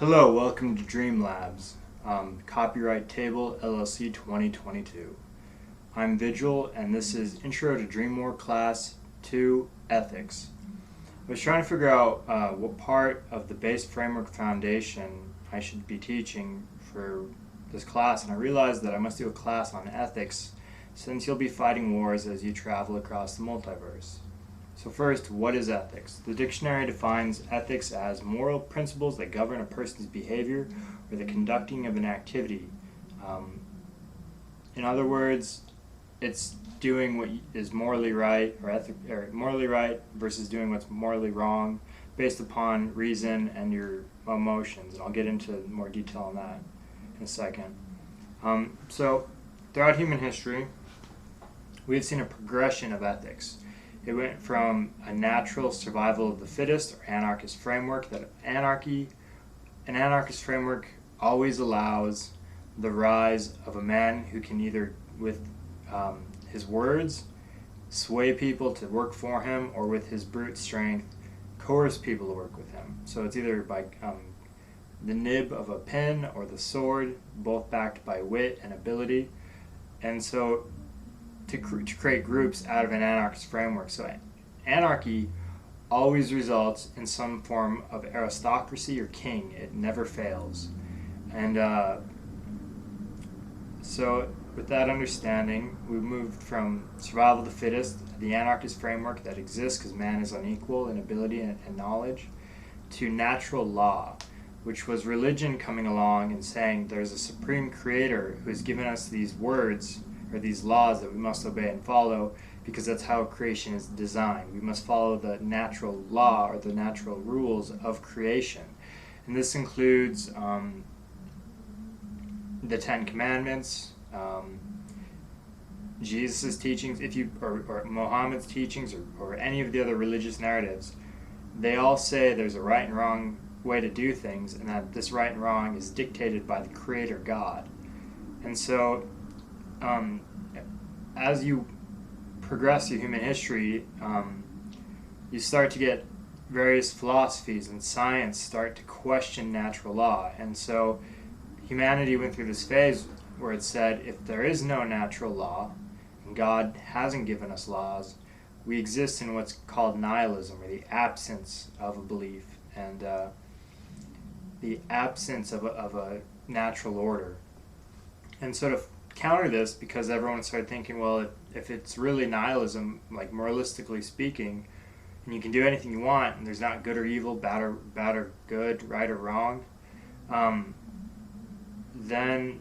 Hello, welcome to Dream Labs, Copyright Table LLC 2022. I'm Vigil, and this is Intro to Dreamwork Class 2 Ethics. I was trying to figure out what part of the base framework foundation I should be teaching for this class, and I realized that I must do a class on ethics since you'll be fighting wars as you travel across the multiverse. So first, what is ethics? The dictionary defines ethics as moral principles that govern a person's behavior or the conducting of an activity. In other words, it's doing what is morally right or morally right versus doing what's morally wrong based upon reason and your emotions. And I'll get into more detail on that in a second. So throughout human history, we've seen a progression of ethics. It went from a natural survival of the fittest or anarchist framework that an anarchist framework always allows the rise of a man who can either with his words sway people to work for him or with his brute strength coerce people to work with him. So it's either by the nib of a pen or the sword, both backed by wit and ability. And so to create groups out of an anarchist framework. So anarchy always results in some form of aristocracy or king. It never fails. And so with that understanding, we moved from survival of the fittest, the anarchist framework that exists because man is unequal in ability and knowledge, to natural law, which was religion coming along and saying there's a supreme creator who has given us these words or these laws that we must obey and follow because that's how creation is designed. We must follow the natural law or the natural rules of creation. And this includes the Ten Commandments, Jesus' teachings, or Muhammad's teachings, or any of the other religious narratives. They all say there's a right and wrong way to do things, and that this right and wrong is dictated by the Creator God. And so as you progress through human history, you start to get various philosophies and science start to question natural law. And so humanity went through this phase where it said if there is no natural law, and God hasn't given us laws, we exist in what's called nihilism, or the absence of a belief, and the absence of a natural order. And so to counter this, because everyone started thinking, well, if it's really nihilism, like moralistically speaking, and you can do anything you want, and there's not good or evil, bad or good, right or wrong, then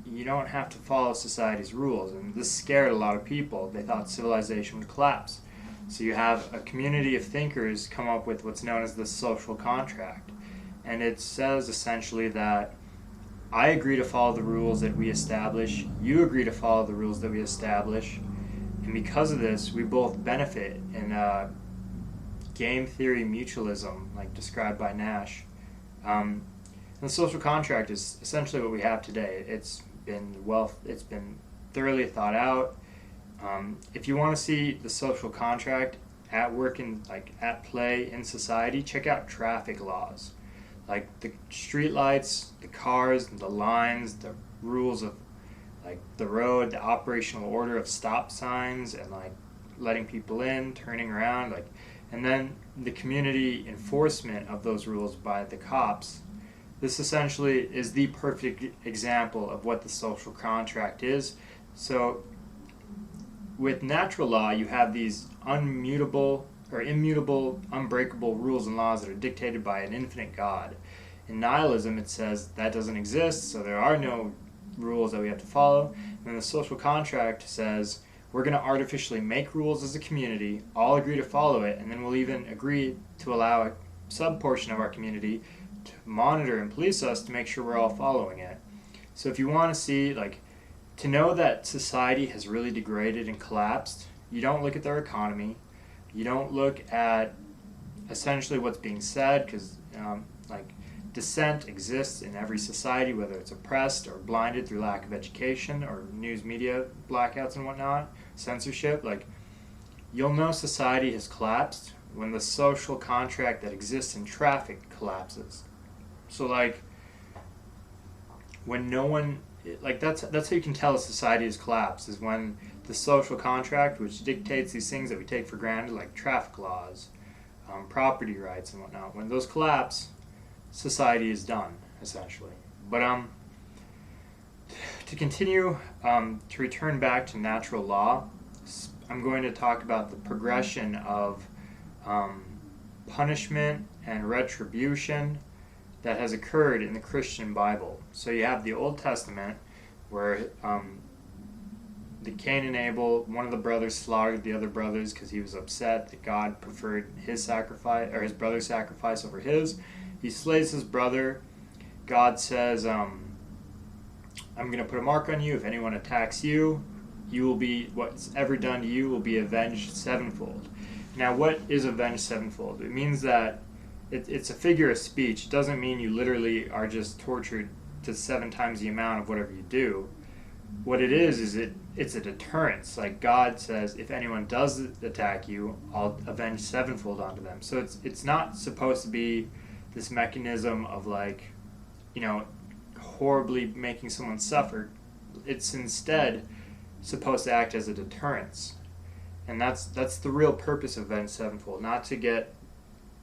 you don't have to follow society's rules. And this scared a lot of people. They thought civilization would collapse. So you have a community of thinkers come up with what's known as the social contract. And it says essentially that I agree to follow the rules that we establish, you agree to follow the rules that we establish, and because of this, we both benefit in game theory mutualism, like described by Nash. And the social contract is essentially what we have today. It's been thoroughly thought out. If you want to see the social contract at work at play in society, check out traffic laws. Like the street lights, the cars, the lines, the rules of like the road, the operational order of stop signs, and like letting people in, turning around, and then the community enforcement of those rules by the cops. This essentially is the perfect example of what the social contract is. So with natural law, you have these immutable, unbreakable rules and laws that are dictated by an infinite God. In nihilism, it says that doesn't exist, so there are no rules that we have to follow. And then the social contract says we're going to artificially make rules as a community, all agree to follow it, and then we'll even agree to allow a sub-portion of our community to monitor and police us to make sure we're all following it. So if you want to see, to know that society has really degraded and collapsed, you don't look at their economy. You don't look at essentially what's being said, because dissent exists in every society, whether it's oppressed or blinded through lack of education or news media blackouts and whatnot, censorship. You'll know society has collapsed when the social contract that exists in traffic collapses. So like when no one, like that's how you can tell a society has collapsed, is when the social contract, which dictates these things that we take for granted, like traffic laws, property rights and whatnot, when those collapse, society is done essentially. But to continue, to return back to natural law, I'm going to talk about the progression of punishment and retribution that has occurred in the Christian Bible. So you have the Old Testament, where the Cain and Abel, one of the brothers slaughtered the other brothers because he was upset that God preferred his sacrifice, or his brother's sacrifice, over his. He slays his brother. God says, I'm going to put a mark on you. If anyone attacks you, you will be, what's ever done to you will be avenged sevenfold. Now, what is avenged sevenfold? It means that it's a figure of speech. It doesn't mean you literally are just tortured to 7 times the amount of whatever you do. What it is it's a deterrence. Like God says, if anyone does attack you, I'll avenge sevenfold onto them. So it's not supposed to be this mechanism of like, horribly making someone suffer. It's instead supposed to act as a deterrence. And that's the real purpose of avenge sevenfold, not to get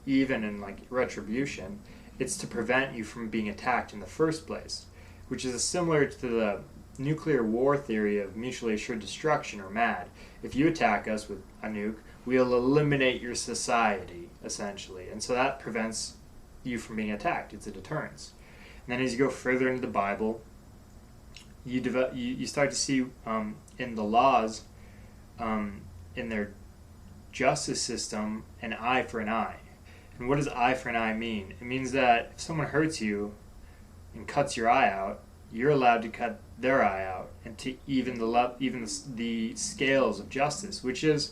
even in like retribution. It's to prevent you from being attacked in the first place, which is similar to the nuclear war theory of mutually assured destruction, or MAD. If you attack us with a nuke, we'll eliminate your society, essentially. And so that prevents you from being attacked. It's a deterrence. And then as you go further into the Bible, you start to see in the laws, in their justice system, an eye for an eye. And what does eye for an eye mean? It means that if someone hurts you and cuts your eye out, you're allowed to cut their eye out, and to even the scales of justice, which is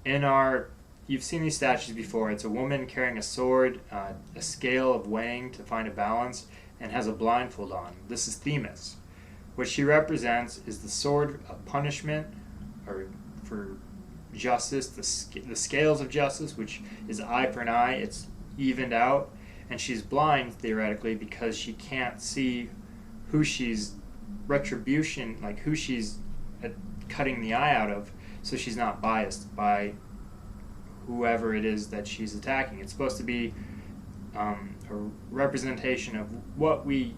you've seen these statues before. It's a woman carrying a sword, a scale of weighing to find a balance, and has a blindfold on. This is Themis. What she represents is the sword of punishment, or for justice, the scales of justice, which is eye for an eye. It's evened out, and she's blind theoretically because she can't see who she's who she's cutting the eye out of, so she's not biased by whoever it is that she's attacking. It's supposed to be a representation of what we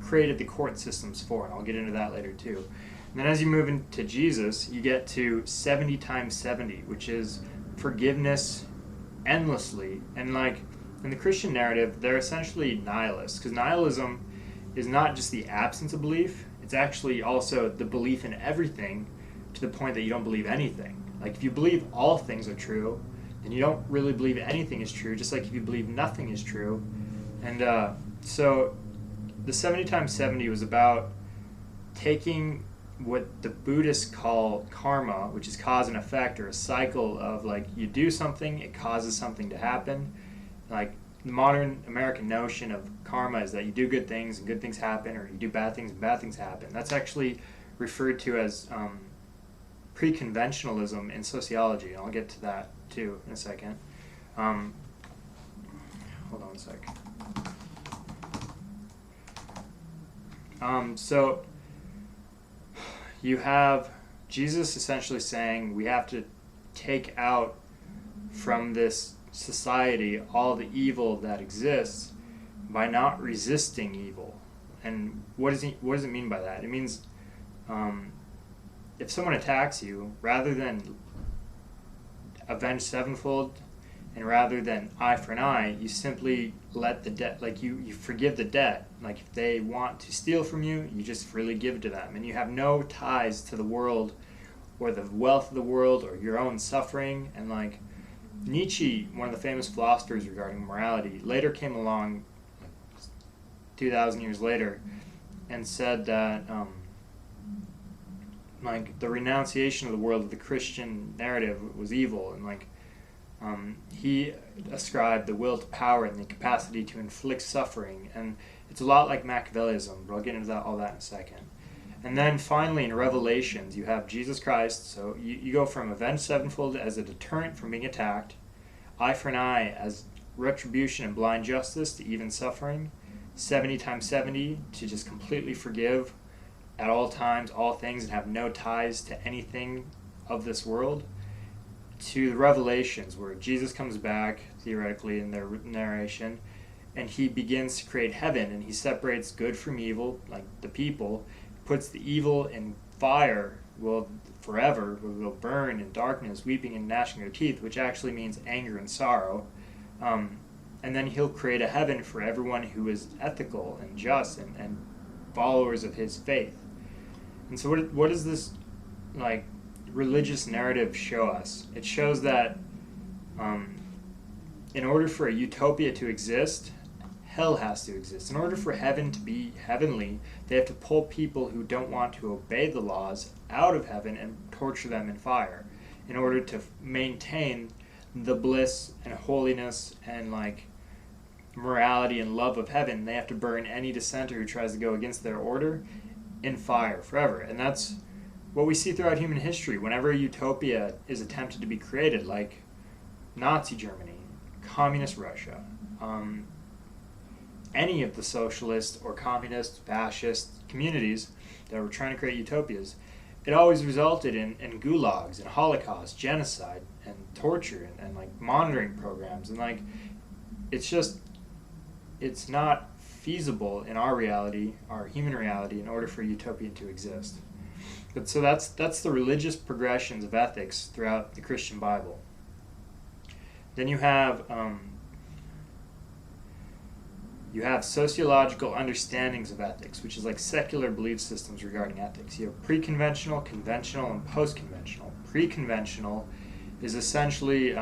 created the court systems for, and I'll get into that later too. And then as you move into Jesus, you get to 70 times 70, which is forgiveness endlessly. And like in the Christian narrative, they're essentially nihilists, because nihilism is not just the absence of belief, it's actually also the belief in everything to the point that you don't believe anything. Like if you believe all things are true, then you don't really believe anything is true, just like if you believe nothing is true. And so the 70 times 70 was about taking what the Buddhists call karma, which is cause and effect, or a cycle of like you do something, it causes something to happen. Like the modern American notion of karma is that you do good things and good things happen, or you do bad things and bad things happen. That's actually referred to as pre-conventionalism in sociology, and I'll get to that too in a second. Hold on a sec. So you have Jesus essentially saying we have to take out from this society all the evil that exists by not resisting evil. And what does it mean by that? It means if someone attacks you, rather than avenge sevenfold and rather than eye for an eye, you simply let the debt, like you forgive the debt. Like if they want to steal from you, you just freely give it to them, and you have no ties to the world or the wealth of the world or your own suffering. And like Nietzsche, one of the famous philosophers regarding morality, later came along 2,000 years later and said that like the renunciation of the world of the Christian narrative was evil, and like he ascribed the will to power and the capacity to inflict suffering, and it's a lot like Machiavellism, but I'll get into all that in a second. And then finally in Revelations you have Jesus Christ. So you go from avenge sevenfold as a deterrent from being attacked, eye for an eye as retribution and blind justice to even suffering, 70 times 70 to just completely forgive at all times, all things, and have no ties to anything of this world, to the Revelations, where Jesus comes back, theoretically, in their narration, and he begins to create heaven, and he separates good from evil, like the people, puts the evil in fire, will forever, will burn in darkness, weeping and gnashing of teeth, which actually means anger and sorrow. And then he'll create a heaven for everyone who is ethical and just and followers of his faith. And so what does this like religious narrative show us? It shows that in order for a utopia to exist, hell has to exist. In order for heaven to be heavenly, they have to pull people who don't want to obey the laws out of heaven and torture them in fire in order to maintain the bliss and holiness and like morality and love of heaven. They have to burn any dissenter who tries to go against their order in fire forever. And that's what we see throughout human history. Whenever a utopia is attempted to be created, like Nazi Germany, communist Russia, any of the socialist or communist, fascist communities that were trying to create utopias, it always resulted in gulags and holocaust, genocide, and torture, and like monitoring programs. And like, it's not feasible in our reality, our human reality, in order for utopia to exist. But so that's the religious progressions of ethics throughout the Christian Bible. Then you have sociological understandings of ethics, which is like secular belief systems regarding ethics. You have pre-conventional, conventional, and post-conventional. Pre-conventional is essentially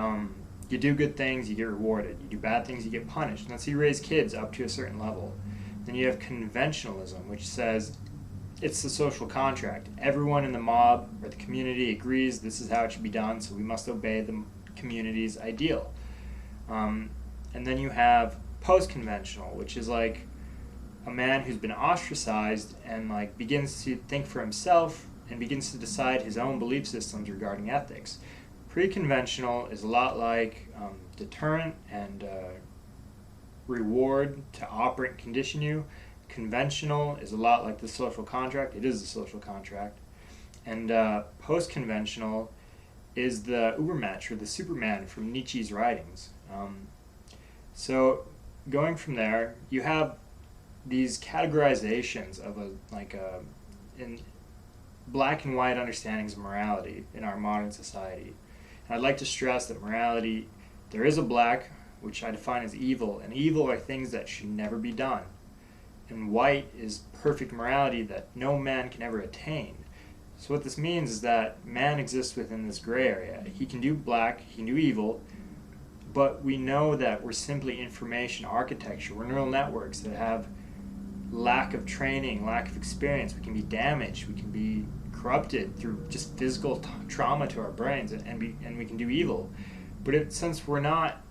you do good things, you get rewarded. You do bad things, you get punished. And that's how you raise kids up to a certain level. Then you have conventionalism, which says it's the social contract. Everyone in the mob or the community agrees this is how it should be done, so we must obey the community's ideal. And then you have post-conventional, which is like a man who's been ostracized and like begins to think for himself and begins to decide his own belief systems regarding ethics. Pre-conventional is a lot like deterrent and reward to operate and condition you. Conventional is a lot like the social contract. It is the social contract. And post-conventional is the Ubermensch or the Superman from Nietzsche's writings. So going from there, you have these categorizations of in black and white understandings of morality in our modern society. And I'd like to stress that morality, there is a black, which I define as evil, and evil are things that should never be done. And white is perfect morality that no man can ever attain. So what this means is that man exists within this gray area. He can do black, he can do evil, but we know that we're simply information architecture. We're neural networks that have lack of training, lack of experience. We can be damaged, we can be corrupted through just physical trauma to our brains, and we can do evil. But since we're not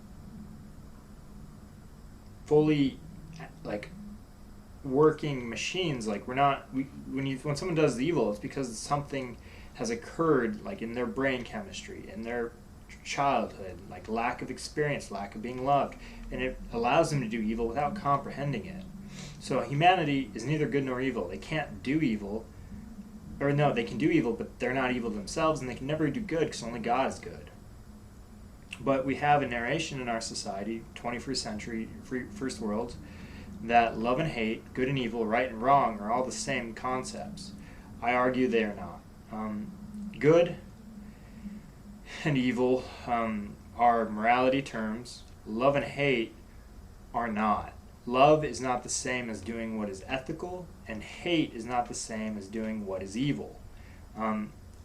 fully like working machines, like when someone does the evil, it's because something has occurred like in their brain chemistry, in their childhood, like lack of experience, lack of being loved, and it allows them to do evil without comprehending it. So humanity is neither good nor evil. They can't do evil, or no, they can do evil, but they're not evil themselves, and they can never do good because only God is good. But we have a narration in our society, 21st century, first world, that love and hate, good and evil, right and wrong are all the same concepts. I argue they are not. Good and evil are morality terms. Love and hate are not. Love is not the same as doing what is ethical, and hate is not the same as doing what is evil.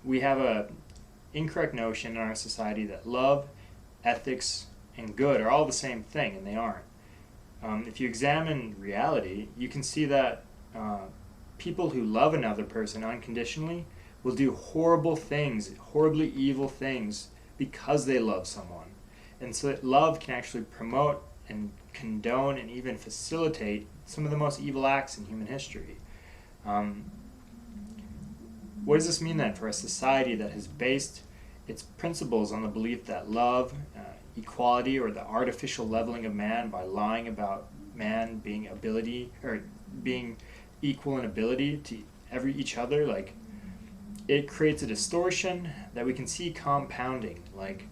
We have a incorrect notion in our society that love, ethics, and good are all the same thing, and they aren't. If you examine reality, you can see that people who love another person unconditionally will do horrible things, horribly evil things, because they love someone. And so that love can actually promote and condone and even facilitate some of the most evil acts in human history. What does this mean then for a society that has based its principles on the belief that love, equality, or the artificial leveling of man by lying about man being being equal in ability to each other, like, it creates a distortion that we can see compounding. Like,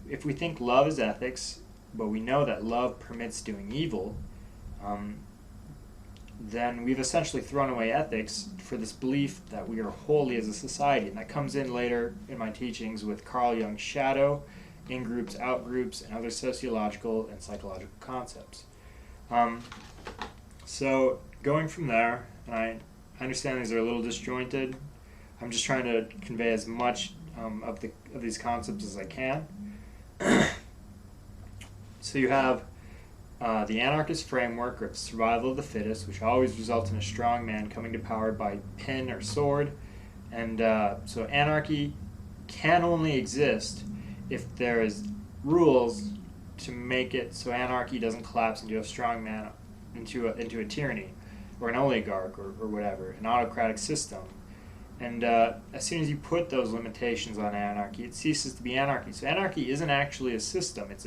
if we think love is ethics, but we know that love permits doing evil, then we've essentially thrown away ethics for this belief that we are holy as a society. And that comes in later in my teachings with Carl Jung's shadow, in-groups, out-groups, and other sociological and psychological concepts. So going from there, and I understand these are a little disjointed. I'm just trying to convey as much of these concepts as I can. So you have the anarchist framework of survival of the fittest, which always results in a strong man coming to power by pen or sword. And so anarchy can only exist if there is rules to make it so anarchy doesn't collapse into a strong man, into a tyranny, or an oligarch, or whatever, an autocratic system. And as soon as you put those limitations on anarchy, it ceases to be anarchy. So anarchy isn't actually a system. It's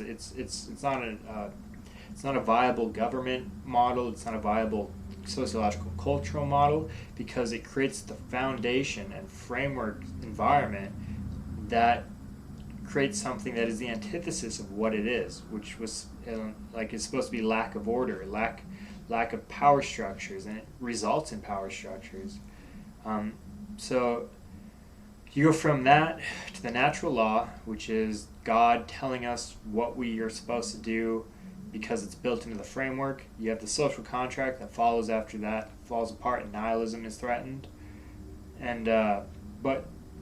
not a viable government model. It's not a viable sociological cultural model, because it creates the foundation and framework environment that creates something that is the antithesis of what it is, which was it's supposed to be lack of order, lack of power structures, and it results in power structures. So you go from that to the natural law, which is God telling us what we are supposed to do because it's built into the framework. You have the social contract that follows after that, falls apart, and nihilism is threatened. And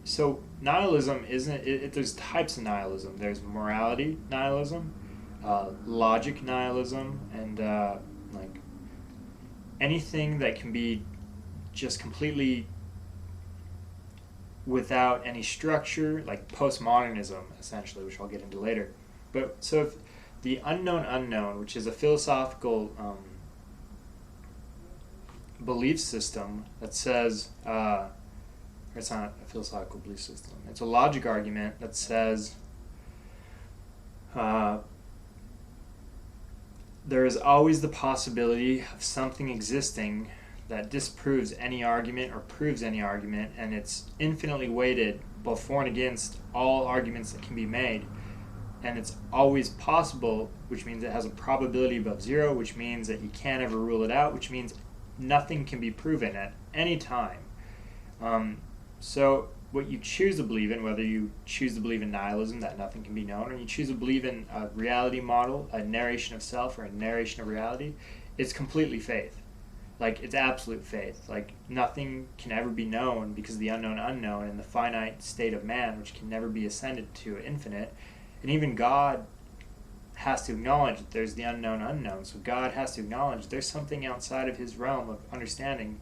so nihilism isn't. There's types of nihilism. There's morality nihilism, logic nihilism, and like anything that can be just completely without any structure, like postmodernism, essentially, which I'll get into later. But so if the unknown, which is a philosophical belief system that says, it's not a philosophical belief system, it's a logic argument that says there is always the possibility of something existing that disproves any argument or proves any argument, and it's infinitely weighted both for and against all arguments that can be made, and it's always possible, which means it has a probability above zero, which means that you can't ever rule it out, which means nothing can be proven at any time. So what you choose to believe in, whether you choose to believe in nihilism, that nothing can be known, or you choose to believe in a reality model, a narration of self, or a narration of reality, it's completely faith. Like, it's absolute faith. Like, nothing can ever be known because of the unknown and the finite state of man, which can never be ascended to infinite. And even God has to acknowledge that there's the unknown. So God has to acknowledge there's something outside of his realm of understanding.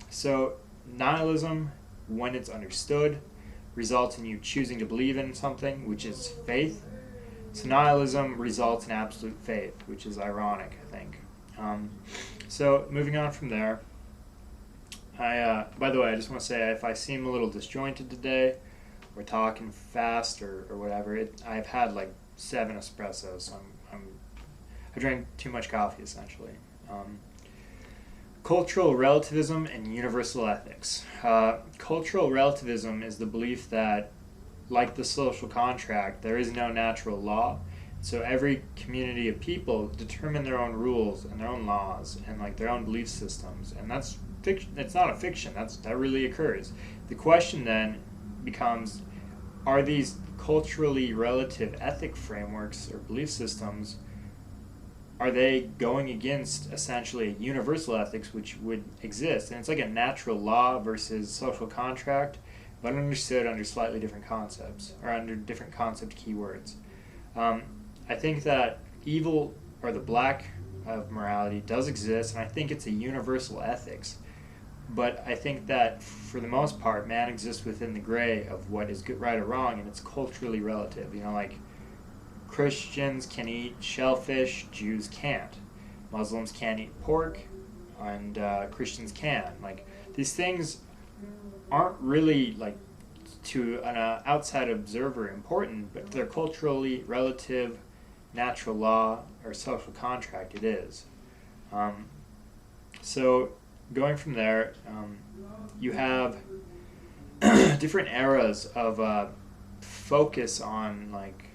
So nihilism, when it's understood, results in you choosing to believe in something, which is faith. So nihilism results in absolute faith, which is ironic, I think. So moving on from there, by the way, I just want to say, if I seem a little disjointed today, or talking fast or whatever, I've had like 7 espressos, so I drank too much coffee, essentially. Cultural relativism and universal ethics. Cultural relativism is the belief that, like the social contract, there is no natural law. So every community of people determine their own rules and their own laws and like their own belief systems, and that's fiction. It's not a fiction. That really occurs. The question then becomes: are these culturally relative ethic frameworks or belief systems, are they going against essentially universal ethics which would exist? And it's like a natural law versus social contract, but understood under slightly different concepts, or under different concept keywords. I think that evil, or the black of morality, does exist, and I think it's a universal ethics. But I think that for the most part, man exists within the gray of what is good, right, or wrong, and it's culturally relative. Like Christians can eat shellfish, Jews can't. Muslims can't eat pork, and Christians can. Like, these things aren't really, like, to an outside observer important, but they're culturally relative natural law or social contract it is. So going from there, you have different eras of focus on like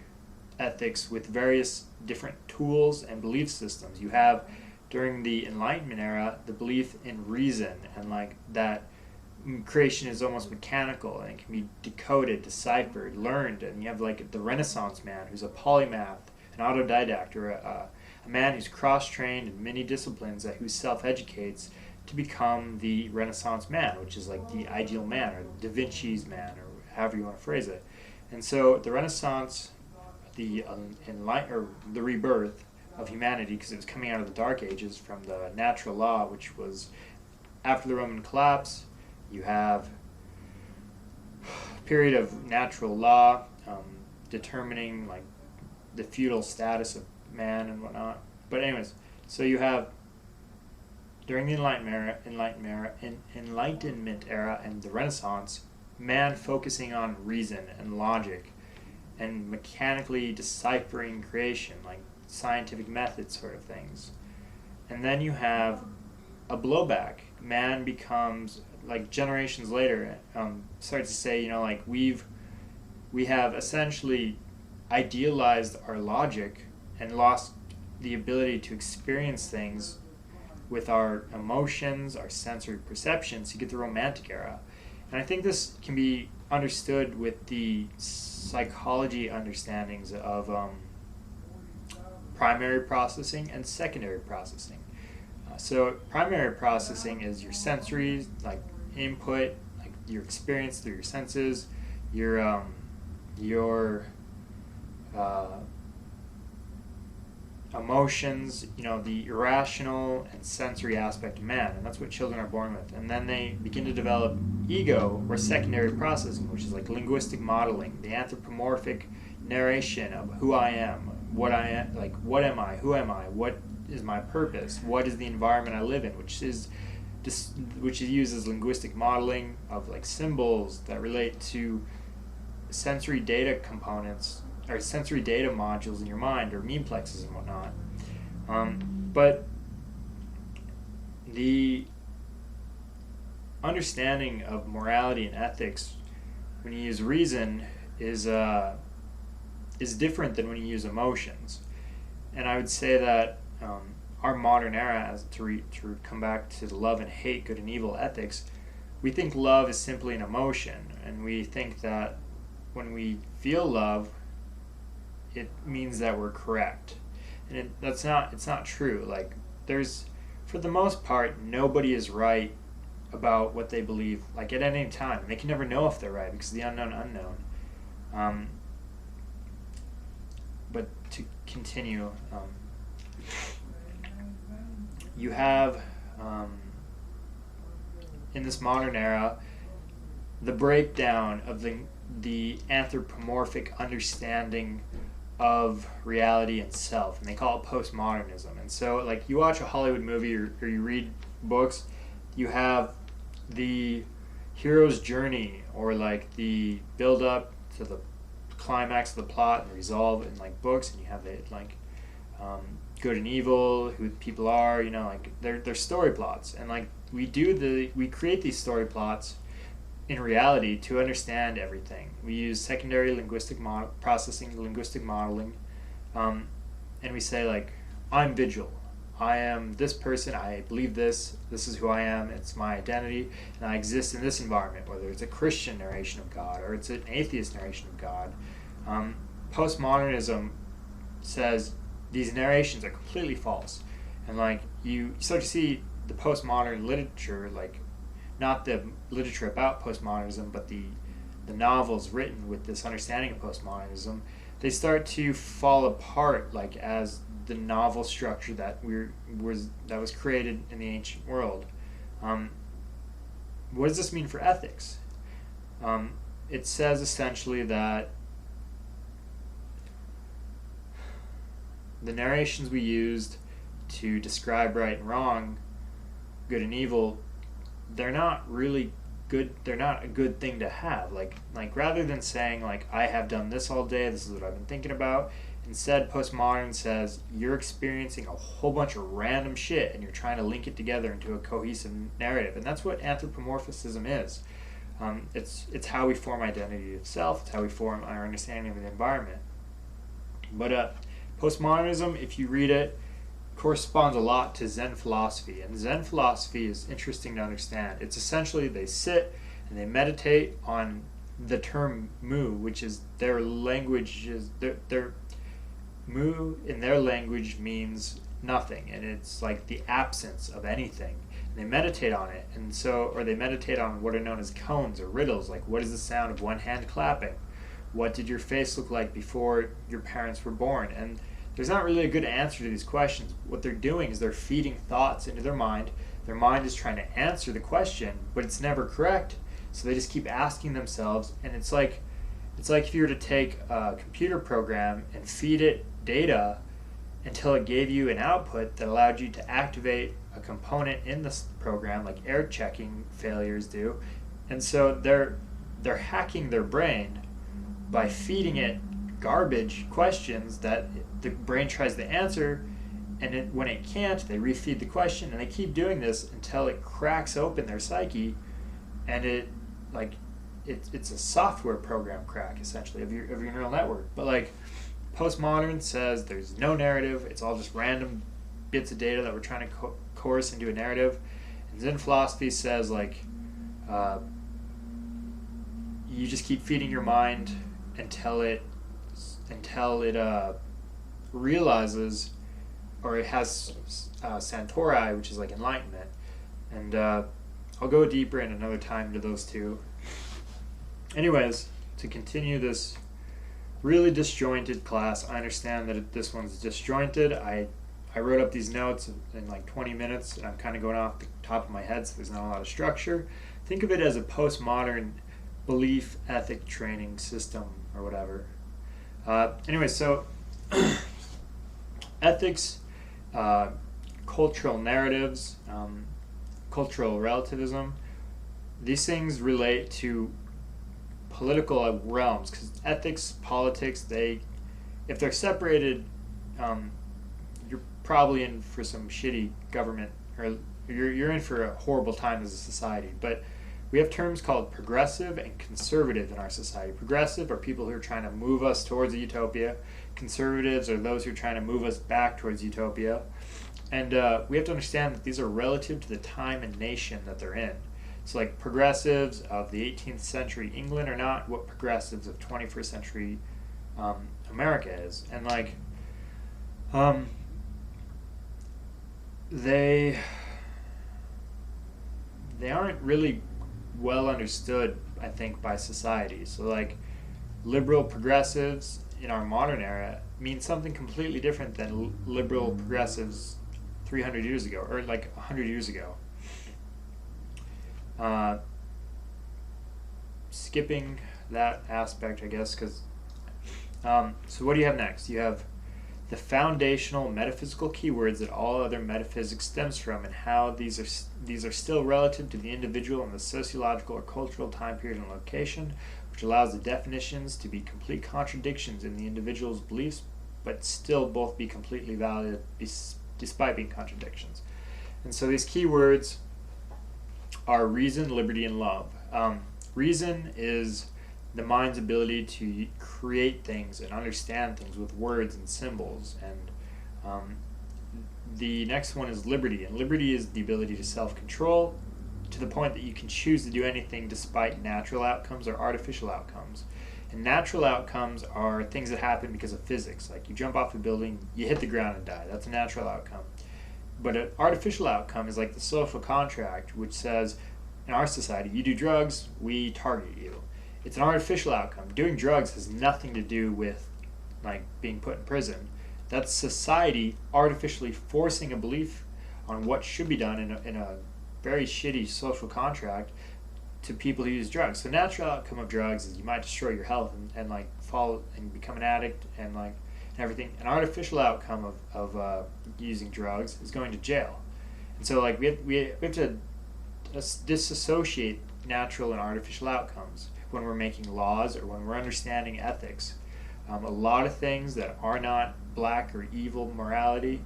ethics with various different tools and belief systems. You have during the Enlightenment era the belief in reason and like that creation is almost mechanical and it can be decoded, deciphered, learned. And you have like the Renaissance man who's a polymath, an autodidact, or a man who's cross-trained in many disciplines who self-educates to become the Renaissance man, which is like the ideal man, or Da Vinci's man, or however you want to phrase it. And so the Renaissance, the the rebirth of humanity, because it was coming out of the Dark Ages from the natural law, which was after the Roman collapse. You have a period of natural law determining like the feudal status of man and whatnot. But anyways, so you have during the Enlightenment era and the Renaissance, man focusing on reason and logic and mechanically deciphering creation, like scientific method sort of things. And then you have a blowback. Man becomes, like generations later, starts to say, like we have essentially idealized our logic and lost the ability to experience things with our emotions, our sensory perceptions. You get the Romantic era. And I think this can be understood with the psychology understandings of primary processing and secondary processing. So primary processing is your sensory, like input, like your experience through your senses, your emotions, the irrational and sensory aspect of man, and that's what children are born with. And then they begin to develop ego or secondary processing, which is like linguistic modeling, the anthropomorphic narration of who I am, what I am, like what am I, who am I, what is my purpose, what is the environment I live in, which is used as linguistic modeling of like symbols that relate to sensory data components or sensory data modules in your mind, or memeplexes and whatnot. But the understanding of morality and ethics when you use reason is different than when you use emotions. And I would say that our modern era, as to come back to the love and hate, good and evil ethics, we think love is simply an emotion, and we think that when we feel love, it means that we're correct, and it's not true. Like for the most part, nobody is right about what they believe. Like at any time, they can never know if they're right because of the unknown. But to continue, you have in this modern era the breakdown of the anthropomorphic understanding of reality and self, and they call it postmodernism. And so like you watch a Hollywood movie or you read books, you have the hero's journey or like the build up to the climax of the plot and resolve in like books, and you have it like good and evil, who people are, like they're story plots. And like we create these story plots in reality to understand everything. We use secondary linguistic processing, linguistic modeling, and we say like, I'm Vigil. I am this person, I believe this is who I am, it's my identity, and I exist in this environment, whether it's a Christian narration of God or it's an atheist narration of God. Postmodernism says these narrations are completely false. And like you start to see the postmodern literature, like not the literature about postmodernism, but the novels written with this understanding of postmodernism, they start to fall apart, like as the novel structure that was created in the ancient world. What does this mean for ethics? It says essentially that the narrations we used to describe right and wrong, good and evil, they're not really good. They're not a good thing to have. Like rather than saying like, I have done this all day, this is what I've been thinking about, Instead, postmodern says you're experiencing a whole bunch of random shit and you're trying to link it together into a cohesive narrative. And that's what anthropomorphism is. It's how we form identity of self. It's how we form our understanding of the environment. But postmodernism, if you read it, corresponds a lot to Zen philosophy. And Zen philosophy is interesting to understand. It's essentially they sit and they meditate on the term mu, which is their language, their mu in their language means nothing, and it's like the absence of anything. And they meditate on it, and so, or they meditate on what are known as koans or riddles, like what is the sound of one hand clapping? What did your face look like before your parents were born? And there's not really a good answer to these questions. What they're doing is they're feeding thoughts into their mind. Their mind is trying to answer the question, but it's never correct. So they just keep asking themselves, and it's like if you were to take a computer program and feed it data until it gave you an output that allowed you to activate a component in this program, like error checking failures do. And so they're hacking their brain by feeding it garbage questions that the brain tries to answer, and when it can't, they refeed the question, and they keep doing this until it cracks open their psyche, and it's a software program crack essentially of your neural network. But like postmodern says there's no narrative, it's all just random bits of data that we're trying to coerce into a narrative. And Zen philosophy says you just keep feeding your mind until it realizes, or it has Santori, which is like enlightenment. And I'll go deeper in another time into those two. Anyways, to continue this really disjointed class, I understand that this one's disjointed. I wrote up these notes in like 20 minutes, and I'm kind of going off the top of my head, so there's not a lot of structure. Think of it as a postmodern belief ethic training system or whatever. Anyway, so ethics, cultural narratives, cultural relativism, these things relate to political realms, because ethics, politics, if they're separated, you're probably in for some shitty government, or you're in for a horrible time as a society. But we have terms called progressive and conservative in our society. Progressive are people who are trying to move us towards a utopia. Conservatives are those who are trying to move us back towards utopia. And we have to understand that these are relative to the time and nation that they're in. So like progressives of the 18th century England are not what progressives of 21st century America is. And like they aren't really well understood, I think, by society. So like liberal progressives in our modern era mean something completely different than liberal progressives 300 years ago, or like 100 years ago. Skipping that aspect, I guess, because so what do you have next? You have the foundational metaphysical keywords that all other metaphysics stems from, and how these are still relative to the individual and the sociological or cultural time period and location, which allows the definitions to be complete contradictions in the individual's beliefs, but still both be completely valid despite being contradictions. And so these keywords are reason, liberty, and love. Reason is the mind's ability to create things and understand things with words and symbols. And the next one is liberty. And liberty is the ability to self-control to the point that you can choose to do anything despite natural outcomes or artificial outcomes. And natural outcomes are things that happen because of physics. Like you jump off a building, you hit the ground and die. That's a natural outcome. But an artificial outcome is like the social contract, which says, in our society, you do drugs, we target you. It's an artificial outcome. Doing drugs has nothing to do with like being put in prison. That's society artificially forcing a belief on what should be done in a very shitty social contract to people who use drugs. So natural outcome of drugs is you might destroy your health and like fall and become an addict and like everything. An artificial outcome of using drugs is going to jail. And so like we have to disassociate natural and artificial outcomes when we're making laws or when we're understanding ethics. A lot of things that are not black or evil morality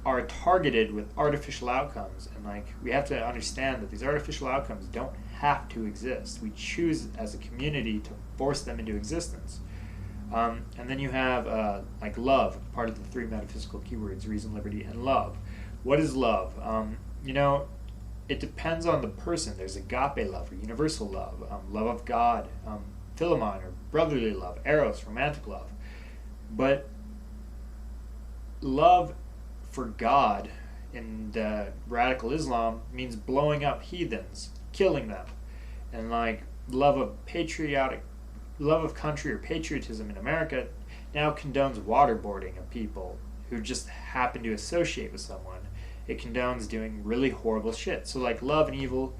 are targeted with artificial outcomes, and like we have to understand that these artificial outcomes don't have to exist. We choose as a community to force them into existence. And then you have like love, part of the three metaphysical keywords: reason, liberty, and love. What is love? You know, it depends on the person. There's agape love or universal love, love of God, Philemon or brotherly love, eros, romantic love. But love for God in radical Islam means blowing up heathens, killing them. And like love of country or patriotism in America now condones waterboarding of people who just happen to associate with someone. It condones doing really horrible shit. So like love and evil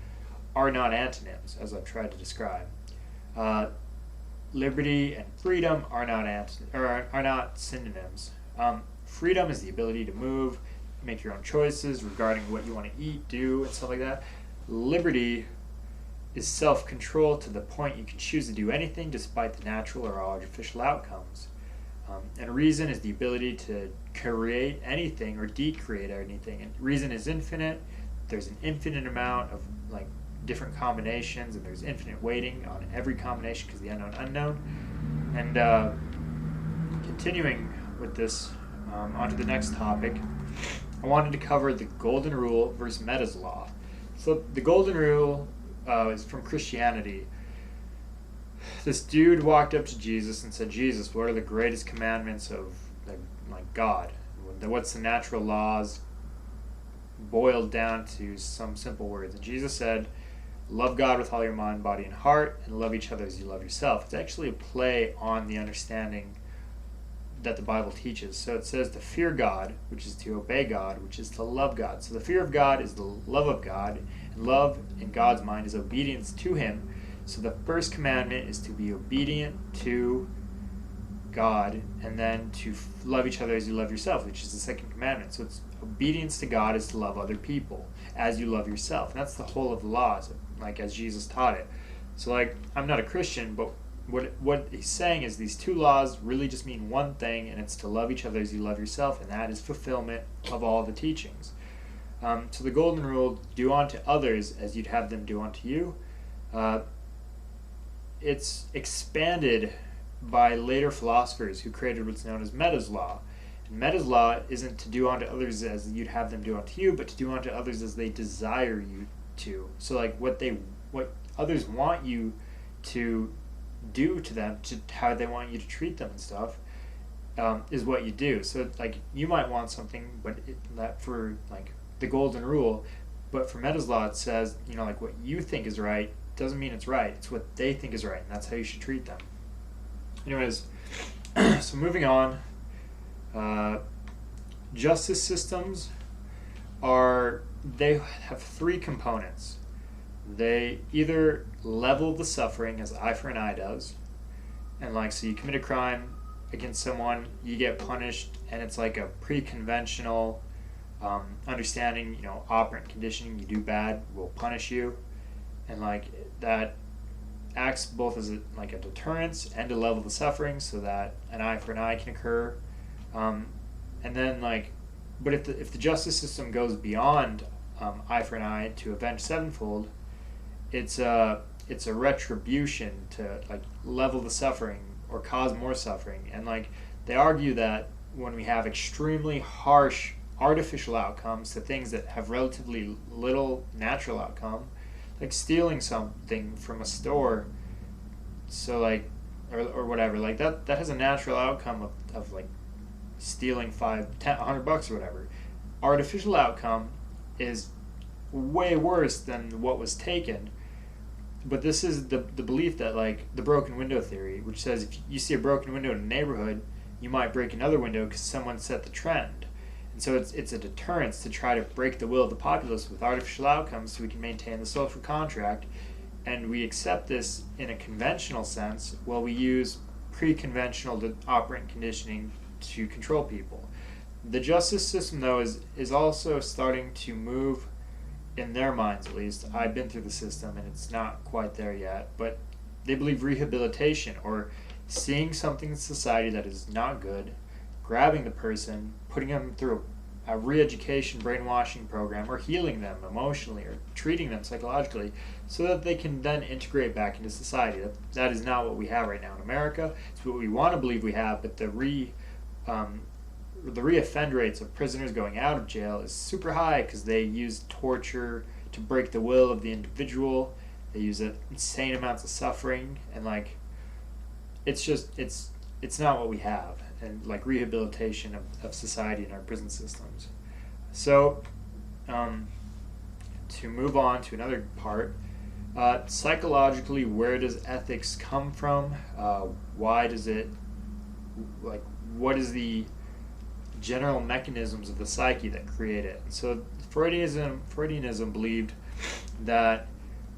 are not antonyms, as I've tried to describe. Liberty and freedom are not synonyms. Freedom is the ability to move, make your own choices regarding what you want to eat, do, and stuff like that. Liberty is self-control to the point you can choose to do anything despite the natural or artificial outcomes. And reason is the ability to create anything or decreate anything. And reason is infinite. There's an infinite amount of like different combinations, and there's infinite weighting on every combination because the unknown. And continuing with this, onto the next topic, I wanted to cover the golden rule versus Meta's law. So the golden rule is from Christianity. This dude walked up to Jesus and said, "Jesus, what are the greatest commandments of like God? What's the natural laws boiled down to some simple words?" And Jesus said, "Love God with all your mind, body, and heart, and love each other as you love yourself." It's actually a play on the understanding that the Bible teaches. So it says to fear God, which is to obey God, which is to love God. So the fear of God is the love of God, and love in God's mind is obedience to Him. So the first commandment is to be obedient to God, and then to love each other as you love yourself, which is the second commandment. So it's obedience to God is to love other people as you love yourself. And that's the whole of the laws, like as Jesus taught it. So like, I'm not a Christian, but what he's saying is these two laws really just mean one thing, and it's to love each other as you love yourself, and that is fulfillment of all the teachings. So the golden rule, do unto others as you'd have them do unto you, it's expanded by later philosophers who created what's known as Meta's law. And Meta's law isn't to do unto others as you'd have them do unto you, but to do unto others as they desire you to. So like what others want you to do to them, to how they want you to treat them and stuff, is what you do. So like you might want something, but that for like the golden rule, but for Meta's law it says, you know, like what you think is right doesn't mean it's right. It's what they think is right, and that's how you should treat them. Anyways, so moving on, justice systems they have three components. They either level the suffering, as eye for an eye does, and like, so you commit a crime against someone, you get punished, and it's like a pre-conventional understanding, you know, operant conditioning, you do bad, we'll punish you, and like that acts both as like a deterrence and to level the suffering so that an eye for an eye can occur. And then like, but if the justice system goes beyond eye for an eye to avenge sevenfold, it's a retribution to like level the suffering or cause more suffering. And like they argue that when we have extremely harsh artificial outcomes to things that have relatively little natural outcome, like stealing something from a store, so like or whatever, like that has a natural outcome of like stealing $5, $10, $100 or whatever. Artificial outcome is way worse than what was taken. But this is the belief that like the broken window theory, which says if you see a broken window in a neighborhood, you might break another window because someone set the trend. And so it's a deterrence to try to break the will of the populace with artificial outcomes so we can maintain the social contract. And we accept this in a conventional sense while we use pre-conventional operant conditioning to control people. The justice system, though, is also starting to move, in their minds at least. I've been through the system and it's not quite there yet, but they believe rehabilitation or seeing something in society that is not good, grabbing the person, putting them through a re-education brainwashing program, or healing them emotionally or treating them psychologically so that they can then integrate back into society. That is not what we have right now in America. It's what we want to believe we have, but the reoffend rates of prisoners going out of jail is super high because they use torture to break the will of the individual. They use insane amounts of suffering, and like it's not what we have, and like rehabilitation of society in our prison systems. So to move on to another part, psychologically, where does ethics come from? Why does it, like, what is the general mechanisms of the psyche that create it? So Freudianism believed that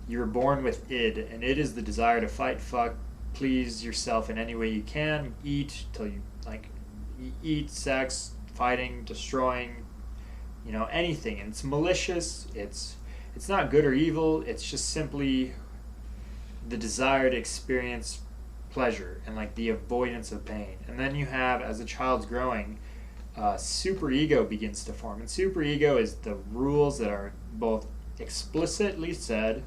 you were born with id, and id is the desire to fight, fuck, please yourself in any way you can, eat till you eat, sex, fighting, destroying, anything. And it's malicious. It's not good or evil. It's just simply the desire to experience pleasure and like the avoidance of pain. And then you have, as a child's growing, superego begins to form. And superego is the rules that are both explicitly said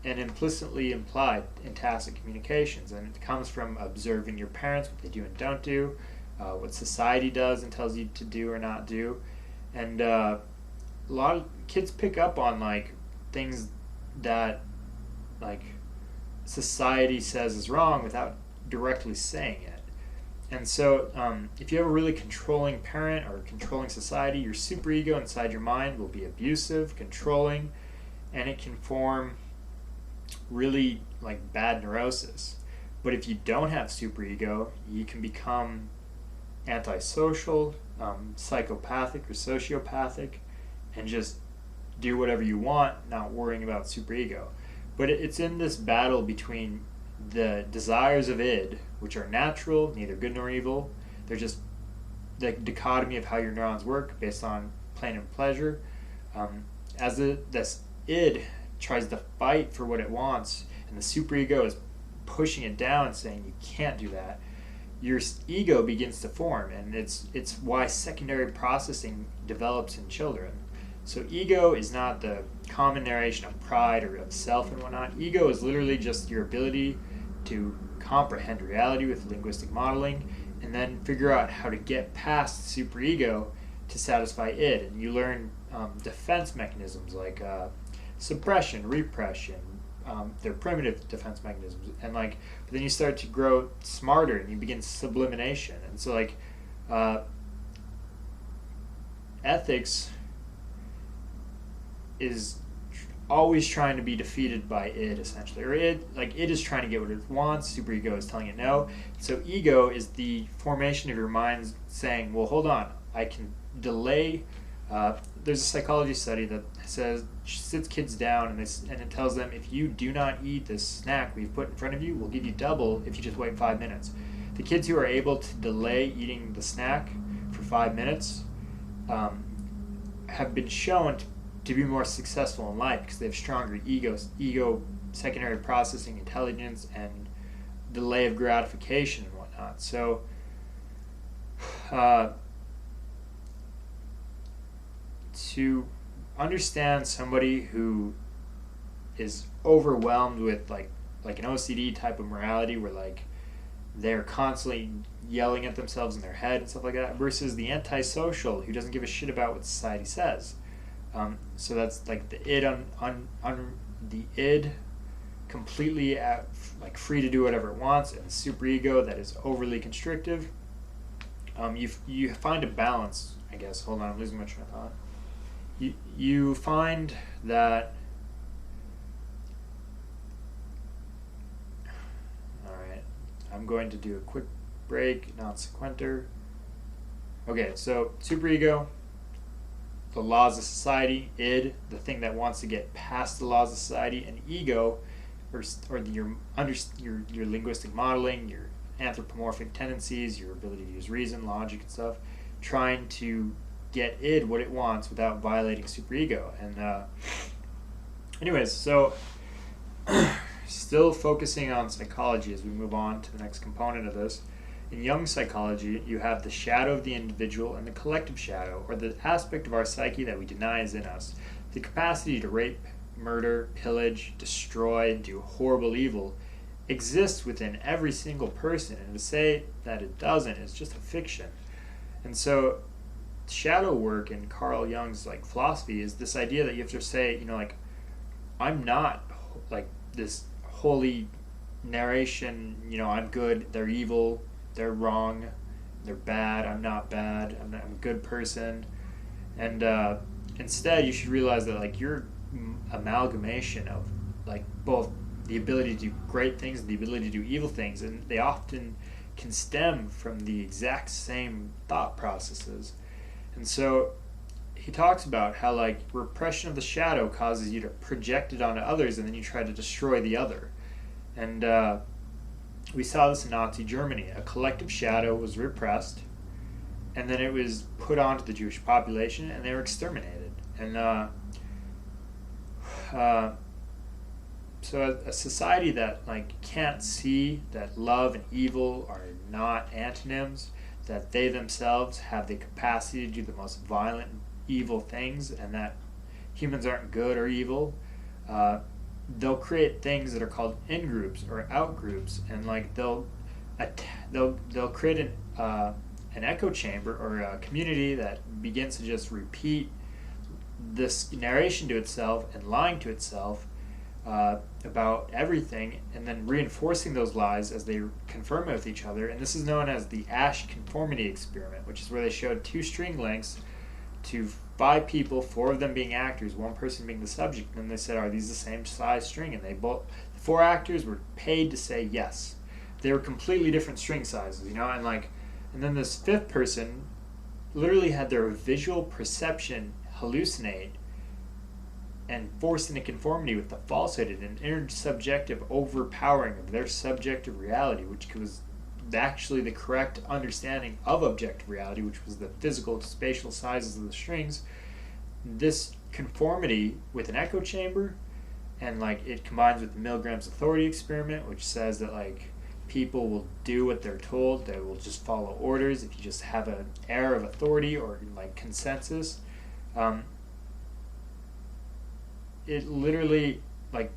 and implicitly implied in tacit communications. And it comes from observing your parents, what they do and don't do, what society does and tells you to do or not do. And a lot of kids pick up on like things that like society says is wrong without directly saying it. And so if you have a really controlling parent or controlling society, your superego inside your mind will be abusive, controlling, and it can form really like bad neurosis. But if you don't have superego, you can become antisocial, psychopathic or sociopathic, and just do whatever you want, not worrying about superego. But it's in this battle between the desires of id, which are natural, neither good nor evil. They're just the dichotomy of how your neurons work based on pain and pleasure. As this id tries to fight for what it wants, and the superego is pushing it down, saying you can't do that, your ego begins to form, and it's why secondary processing develops in children. So ego is not the common narration of pride or of self and whatnot. Ego is literally just your ability to comprehend reality with linguistic modeling and then figure out how to get past superego to satisfy id. And you learn defense mechanisms like suppression, repression. They're primitive defense mechanisms, and but then you start to grow smarter and you begin sublimination. And so ethics is always trying to be defeated by id, essentially, or id is trying to get what it wants, superego is telling it no. So ego is the formation of your mind saying, well, hold on, I can delay. There's a psychology study that says, sits kids down and it tells them, if you do not eat this snack we've put in front of you, we'll give you double if you just wait 5 minutes. The kids who are able to delay eating the snack for 5 minutes have been shown to be more successful in life because they have stronger ego, secondary processing, intelligence, and delay of gratification and whatnot. So to understand somebody who is overwhelmed with like an OCD type of morality where they're constantly yelling at themselves in their head and stuff like that, versus the antisocial who doesn't give a shit about what society says. So that's the id the id completely free to do whatever it wants, and the superego that is overly constrictive. You find a balance, I guess. Hold on, I'm losing my train of thought. You find that. All right, I'm going to do a quick break, non sequitur. Okay, so superego, the laws of society; id, the thing that wants to get past the laws of society; and ego, or your linguistic modeling, your anthropomorphic tendencies, your ability to use reason, logic, and stuff, trying to get id what it wants without violating superego. And anyways, so Still focusing on psychology as we move on to the next component of this. In Jung psychology, you have the shadow of the individual and the collective shadow, or the aspect of our psyche that we deny is in us. The capacity to rape, murder, pillage, destroy, and do horrible evil exists within every single person, and to say that it doesn't is just a fiction. And so shadow work in Carl Jung's like philosophy is this idea that you have to say, like, I'm not like this holy narration, I'm good, they're evil, they're wrong, they're bad, I'm not bad, I'm a good person. And instead you should realize that like you're amalgamation of like both the ability to do great things and the ability to do evil things, and they often can stem from the exact same thought processes. And so he talks about how like repression of the shadow causes you to project it onto others, and then you try to destroy the other. And we saw this in Nazi Germany. A collective shadow was repressed, and then it was put onto the Jewish population, and they were exterminated. And so a society that like can't see that love and evil are not antonyms, that they themselves have the capacity to do the most violent, evil things, and that humans aren't good or evil, they'll create things that are called in-groups or out-groups, and like they'll create an echo chamber or a community that begins to just repeat this narration to itself and lying to itself about everything, and then reinforcing those lies as they confirm it with each other. And this is known as the Asch conformity experiment, which is where they showed 2 string links to 5 people, 4 of them being actors, 1 person being the subject, and then they said, are these the same size string? And the 4 actors were paid to say yes. They were completely different string sizes, and then this 5th person literally had their visual perception hallucinate and forced into conformity with the falsehood and an intersubjective overpowering of their subjective reality, which was actually the correct understanding of objective reality, which was the physical spatial sizes of the strings. This conformity with an echo chamber, and like it combines with the Milgram's authority experiment, which says that like people will do what they're told, they will just follow orders if you just have an air of authority or like consensus. It literally, like,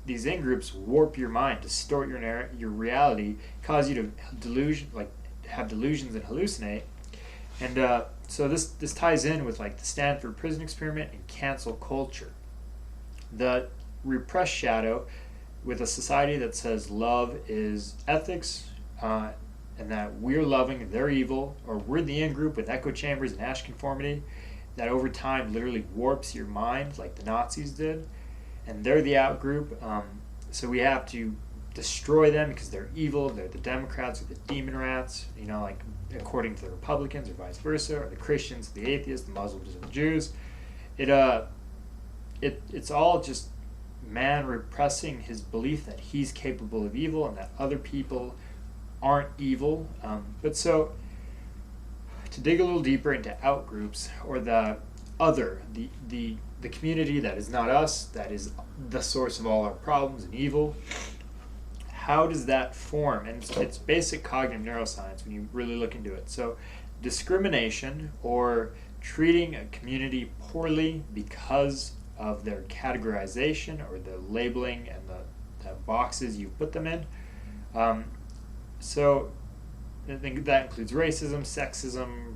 these in-groups warp your mind, distort your reality, cause you to have delusions and hallucinate. And so this ties in with like the Stanford prison experiment and cancel culture. The repressed shadow with a society that says love is ethics, and that we're loving, they're evil, or we're the in-group with echo chambers and Asch conformity, that over time literally warps your mind like the Nazis did, and they're the out group. So we have to destroy them because they're evil, they're the Democrats or the demon rats, like according to the Republicans, or vice versa, or the Christians, the atheists, the Muslims, and the Jews. It's all just man repressing his belief that he's capable of evil and that other people aren't evil. But so to dig a little deeper into outgroups, or the other, the community that is not us, that is the source of all our problems and evil, how does that form? And it's basic cognitive neuroscience when you really look into it. So discrimination, or treating a community poorly because of their categorization or the labeling and the boxes you put them in. So I think that includes racism, sexism,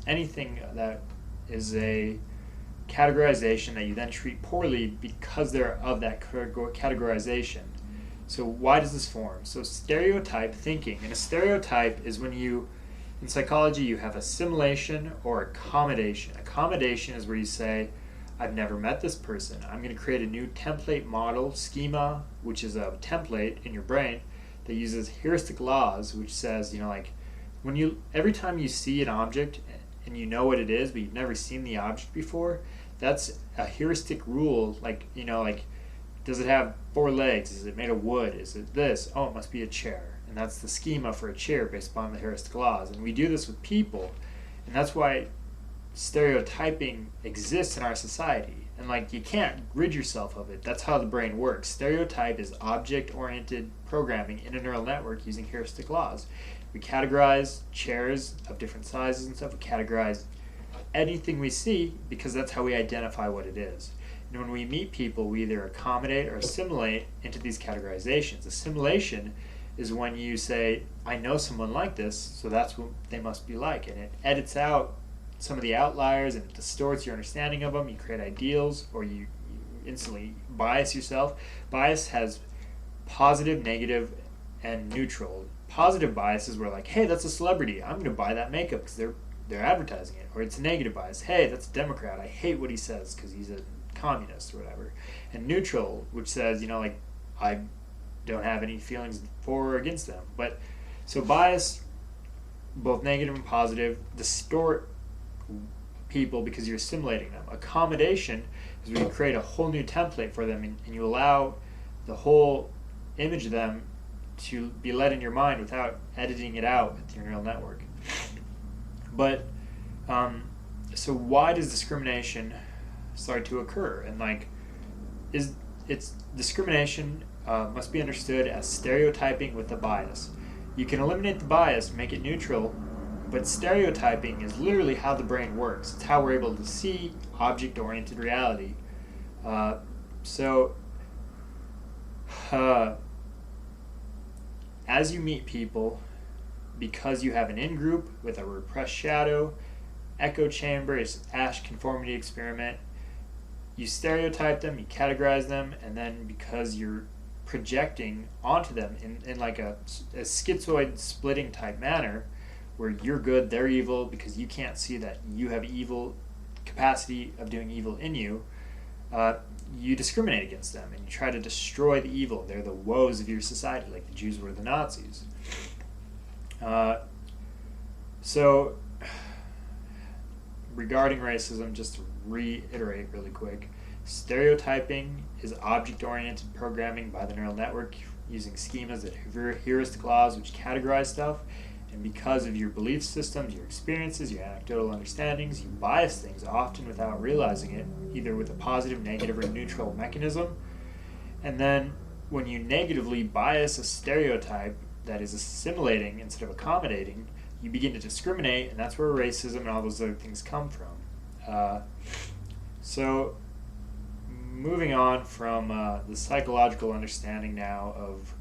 anything that is a categorization that you then treat poorly because they're of that categorization. So why does this form? So stereotype thinking. And a stereotype is when in psychology, you have assimilation or accommodation. Accommodation is where you say, I've never met this person. I'm going to create a new template model schema, which is a template in your brain that uses heuristic laws, which says, every time you see an object and you know what it is, but you've never seen the object before, that's a heuristic rule. Does it have 4 legs? Is it made of wood? Is it this? Oh, it must be a chair. And that's the schema for a chair based upon the heuristic laws. And we do this with people, and that's why stereotyping exists in our society. And And like, you can't rid yourself of it. That's how the brain works. Stereotype is object-oriented programming in a neural network using heuristic laws. We categorize chairs of different sizes and stuff. We categorize anything we see because that's how we identify what it is. And when we meet people, we either accommodate or assimilate into these categorizations. Assimilation is when you say, I know someone like this, so that's what they must be like. And it edits out some of the outliers and it distorts your understanding of them. You create ideals, or you instantly bias yourself. Bias has positive, negative, and neutral. Positive bias is where like, hey, that's a celebrity. I'm going to buy that makeup because they're advertising it. Or it's a negative bias. Hey, that's a Democrat. I hate what he says because he's a communist or whatever. And neutral, which says, like, I don't have any feelings for or against them. But so bias, both negative and positive, distort people because you're assimilating them. Accommodation is where you create a whole new template for them and you allow the whole image of them to be let in your mind without editing it out with your neural network. But so why does discrimination start to occur? And like, it's discrimination must be understood as stereotyping with a bias. You can eliminate the bias, make it neutral, but stereotyping is literally how the brain works. It's how we're able to see object-oriented reality. As you meet people, because you have an in-group with a repressed shadow, echo chamber is Asch conformity experiment, you stereotype them, you categorize them, and then because you're projecting onto them in like a schizoid splitting type manner, where you're good, they're evil, because you can't see that you have evil capacity of doing evil in you, you discriminate against them and you try to destroy the evil. They're the woes of your society, like the Jews were the Nazis. So regarding racism, just to reiterate really quick, stereotyping is object-oriented programming by the neural network using schemas that heuristic laws which categorize stuff. And because of your belief systems, your experiences, your anecdotal understandings, you bias things often without realizing it, either with a positive, negative, or neutral mechanism. And then when you negatively bias a stereotype that is assimilating instead of accommodating, you begin to discriminate, and that's where racism and all those other things come from. So moving on from the psychological understanding now of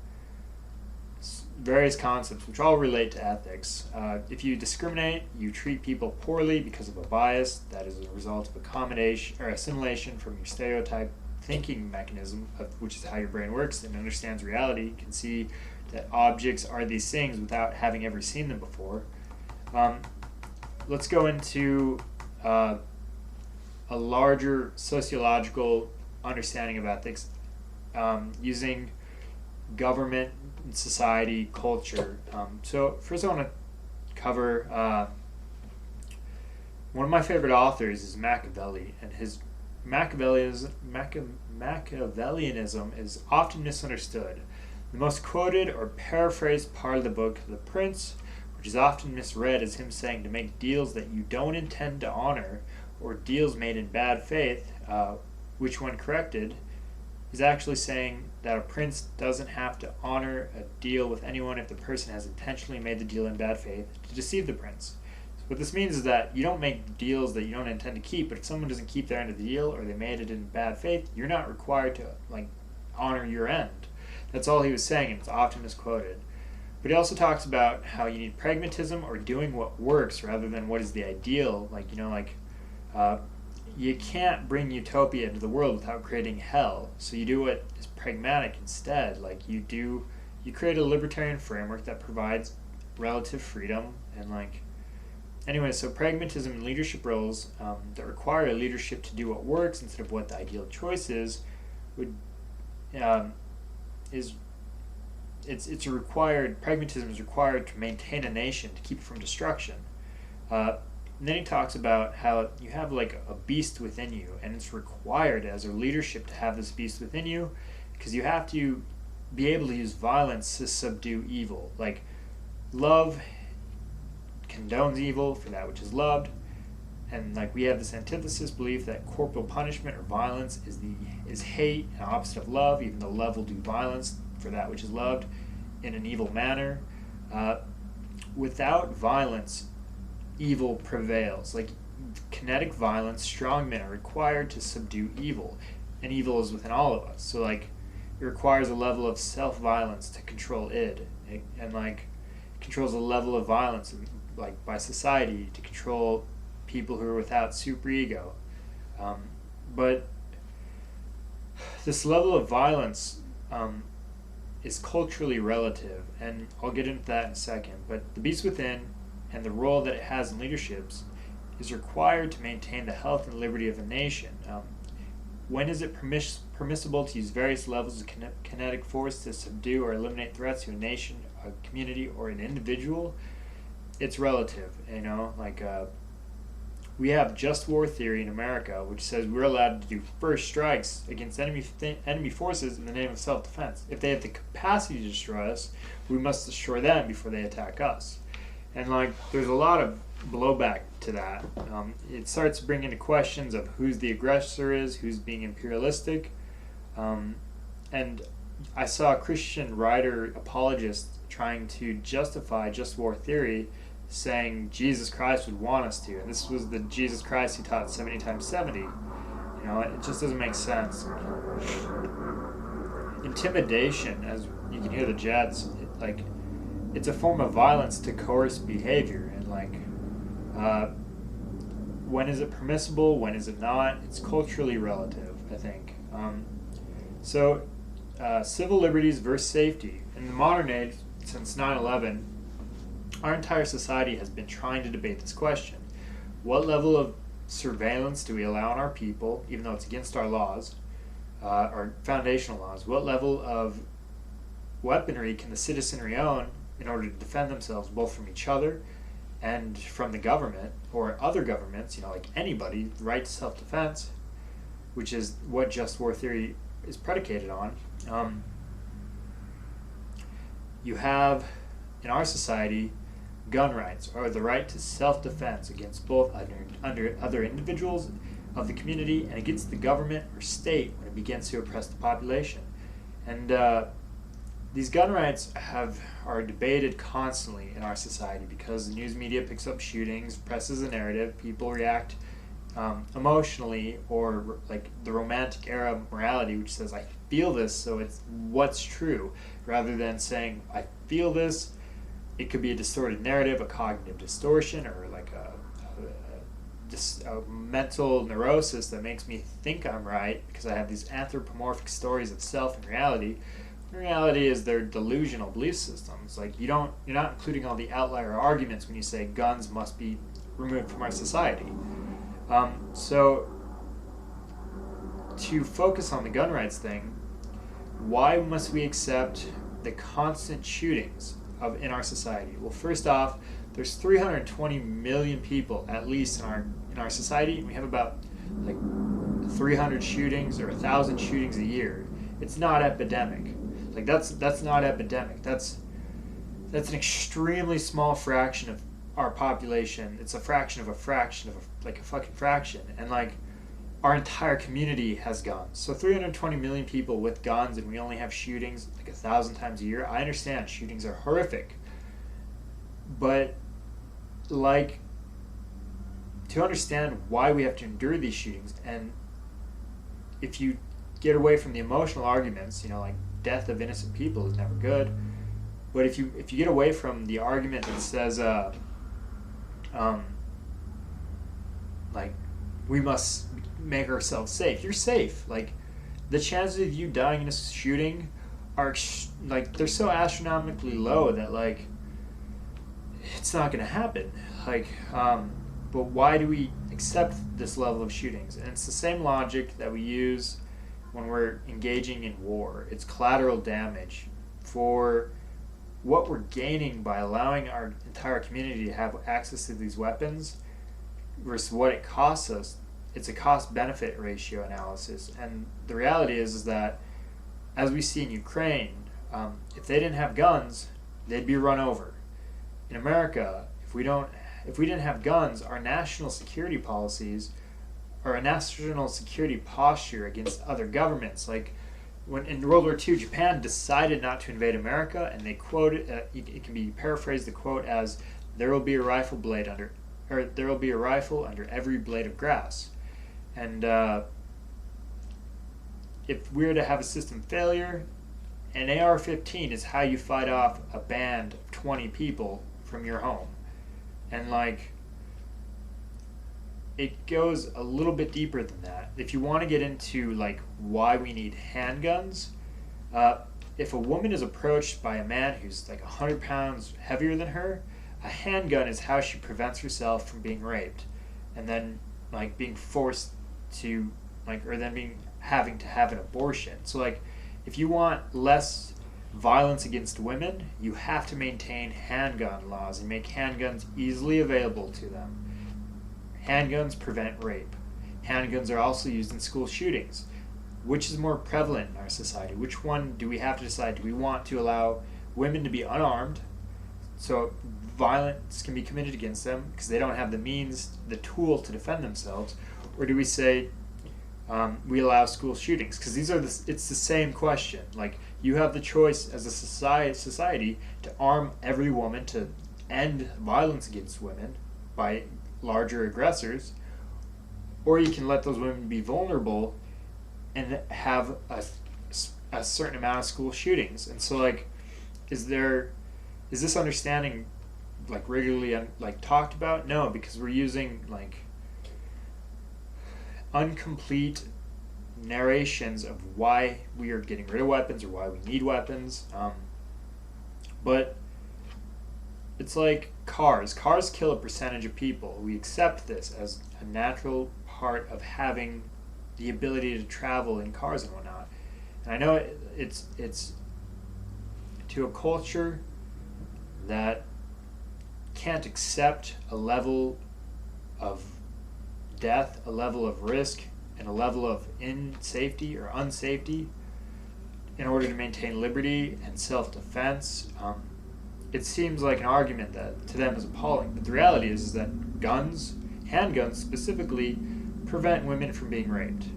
various concepts which all relate to ethics. If you discriminate, you treat people poorly because of a bias that is a result of accommodation or assimilation from your stereotype thinking mechanism, which is how your brain works and understands reality. You can see that objects are these things without having ever seen them before. Let's go into a larger sociological understanding of ethics using government, society, culture. So first I want to cover one of my favorite authors is Machiavelli, and his Machiavellianism is often misunderstood. The most quoted or paraphrased part of the book, The Prince, which is often misread as him saying to make deals that you don't intend to honor, or deals made in bad faith, which when corrected, is actually saying that a prince doesn't have to honor a deal with anyone if the person has intentionally made the deal in bad faith to deceive the prince. So what this means is that you don't make deals that you don't intend to keep, but if someone doesn't keep their end of the deal or they made it in bad faith, you're not required to honor your end. That's all he was saying, and it's often misquoted. But he also talks about how you need pragmatism or doing what works rather than what is the ideal. You can't bring utopia into the world without creating hell. So you do what is pragmatic instead. You create a libertarian framework that provides relative freedom and so pragmatism and leadership roles that require leadership to do what works instead of what the ideal choice is it's required. Pragmatism is required to maintain a nation, to keep it from destruction. And then he talks about how you have a beast within you, and it's required as a leadership to have this beast within you, because you have to be able to use violence to subdue evil. Love condones evil for that which is loved. And like we have this antithesis belief that corporal punishment or violence is hate and opposite of love, even though love will do violence for that which is loved in an evil manner. Without violence, evil prevails. Like kinetic violence, strong men are required to subdue evil, and evil is within all of us. So like it requires a level of self-violence to control id, and like controls a level of violence like by society to control people who are without superego. But this level of violence is culturally relative, and I'll get into that in a second. But the beast within and the role that it has in leaderships is required to maintain the health and liberty of a nation. When is it permissible to use various levels of kinetic force to subdue or eliminate threats to a nation, a community, or an individual? It's relative, like we have just war theory in America, which says we're allowed to do first strikes against enemy forces in the name of self-defense. If they have the capacity to destroy us, we must destroy them before they attack us. And like, there's a lot of blowback to that. It starts to bring into questions of who's the aggressor is, who's being imperialistic. And I saw a Christian writer apologist trying to justify just war theory, saying Jesus Christ would want us to. And this was the Jesus Christ who taught 70 times 70. It just doesn't make sense. Intimidation, as you can hear the Jets, it's a form of violence to coerce behavior. And when is it permissible? When is it not? It's culturally relative, I think. Civil liberties versus safety. In the modern age, since 9/11, our entire society has been trying to debate this question. What level of surveillance do we allow on our people, even though it's against our laws, our foundational laws? What level of weaponry can the citizenry own in order to defend themselves both from each other and from the government or other governments, like anybody, the right to self-defense, which is what just war theory is predicated on. You have, in our society, gun rights, or the right to self-defense against both under other individuals of the community and against the government or state when it begins to oppress the population. And these gun rights are debated constantly in our society because the news media picks up shootings, presses a narrative, people react emotionally, or like the romantic era morality, which says, I feel this, so it's what's true, rather than saying, I feel this. It could be a distorted narrative, a cognitive distortion, or like a mental neurosis that makes me think I'm right because I have these anthropomorphic stories of self and reality. In reality is their delusional belief systems. Like you're not including all the outlier arguments when you say guns must be removed from our society. So to focus on the gun rights thing, why must we accept the constant shootings in our society? Well, first off, there's 320 million people at least in our society, and we have about 300 shootings or 1,000 shootings a year. It's not epidemic. That's not epidemic. That's an extremely small fraction of our population. It's a fraction of a fraction of a fucking fraction. And our entire community has guns. So 320 million people with guns, and we only have shootings 1,000 times a year. I understand shootings are horrific, but to understand why we have to endure these shootings, and if you get away from the emotional arguments, death of innocent people is never good. But if you get away from the argument that says, we must make ourselves safe, you're safe. The chances of you dying in a shooting are they're so astronomically low that it's not going to happen. But why do we accept this level of shootings? And it's the same logic that we use when we're engaging in war. It's collateral damage for what we're gaining by allowing our entire community to have access to these weapons versus what it costs us. It's a cost-benefit ratio analysis. And the reality is that, as we see in Ukraine, if they didn't have guns, they'd be run over. In America, if we don't if we didn't have guns, our national security policies or a national security posture against other governments, like when in World War II, Japan decided not to invade America, and they quoted it can be paraphrased the quote as, "There will be a rifle blade under, or there will be a rifle under every blade of grass," and if we were to have a system failure, an AR-15 is how you fight off a band of 20 people from your home, and like it goes a little bit deeper than that. If you want to get into like why we need handguns, if a woman is approached by a man who's like 100 pounds heavier than her, a handgun is how she prevents herself from being raped, and then like being forced to like, or then being having to have an abortion. So like, if you want less violence against women, you have to maintain handgun laws and make handguns easily available to them. Handguns prevent rape. Handguns are also used in school shootings. Which is more prevalent in our society? Which one do we have to decide? Do we want to allow women to be unarmed so violence can be committed against them because they don't have the means, the tool to defend themselves? Or do we say we allow school shootings? Because it's the same question. Like, you have the choice as a society to arm every woman to end violence against women by larger aggressors, or you can let those women be vulnerable and have a certain amount of school shootings. And so like, is this understanding like regularly like talked about? No, because we're using like incomplete narrations of why we are getting rid of weapons or why we need weapons. But it's like cars. Cars kill a percentage of people. We accept this as a natural part of having the ability to travel in cars and whatnot. And I know it's to a culture that can't accept a level of death, a level of risk, and a level of insafety or unsafety in order to maintain liberty and self-defense. It seems like an argument that to them is appalling, but the reality is that guns, handguns specifically, prevent women from being raped.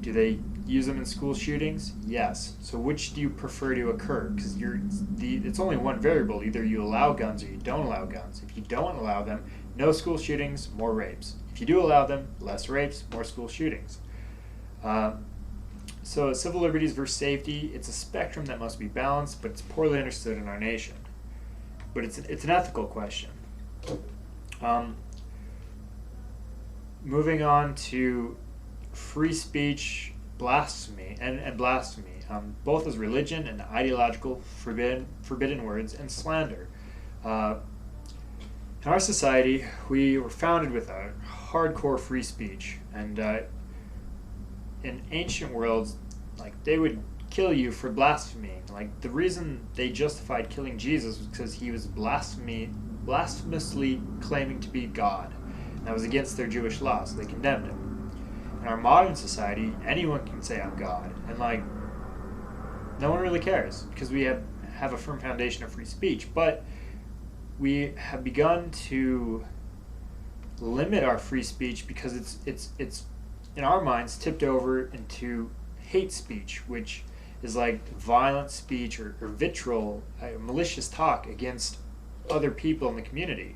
Do they use them in school shootings? Yes. So which do you prefer to occur? Because it's only one variable. Either you allow guns or you don't allow guns. If you don't allow them, no school shootings, more rapes. If you do allow them, less rapes, more school shootings. So civil liberties versus safety, it's a spectrum that must be balanced, but it's poorly understood in our nation. But it's an ethical question. Moving on to free speech, blasphemy, and blasphemy, both as religion and ideological forbidden words, and slander. In our society, we were founded with a hardcore free speech, and in ancient worlds, like, they would kill you for blaspheming. Like, the reason they justified killing Jesus was because he was blasphemously claiming to be God. And that was against their Jewish law, so they condemned him. In our modern society, anyone can say I'm God, and like, no one really cares because we have a firm foundation of free speech. But we have begun to limit our free speech because it's in our minds tipped over into hate speech, which is like violent speech or vitriol, malicious talk against other people in the community.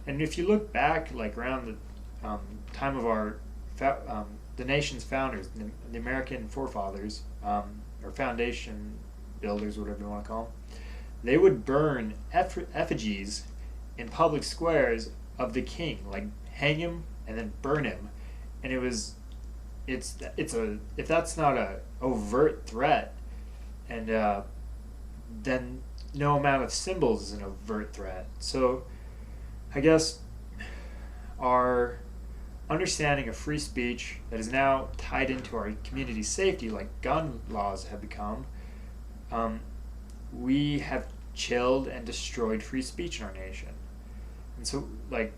And if you look back, like around the time of our the nation's founders, the American forefathers, or foundation builders, whatever you want to call them, they would burn effigies in public squares of the king, like hang him and then burn him. And if that's not a overt threat, and then no amount of symbols is an overt threat. So I guess our understanding of free speech that is now tied into our community safety, like gun laws have become, we have chilled and destroyed free speech in our nation. And so, like,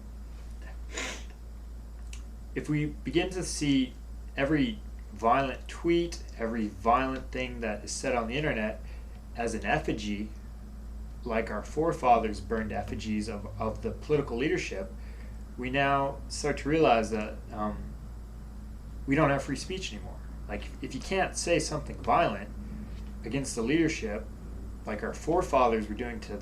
if we begin to see every violent tweet, every violent thing that is said on the internet as an effigy, like our forefathers burned effigies of the political leadership, we now start to realize that we don't have free speech anymore. Like, if you can't say something violent against the leadership, like our forefathers were doing to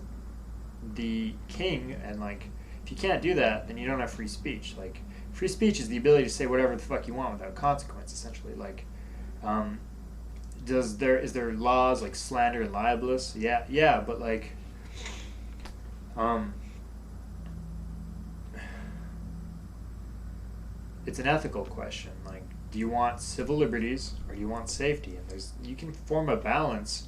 the king, and like, if you can't do that, then you don't have free speech. Like, free speech is the ability to say whatever the fuck you want without consequence, essentially. Like, is there laws like slander and libelous? Yeah, but like, it's an ethical question. Like, do you want civil liberties or do you want safety? And you can form a balance,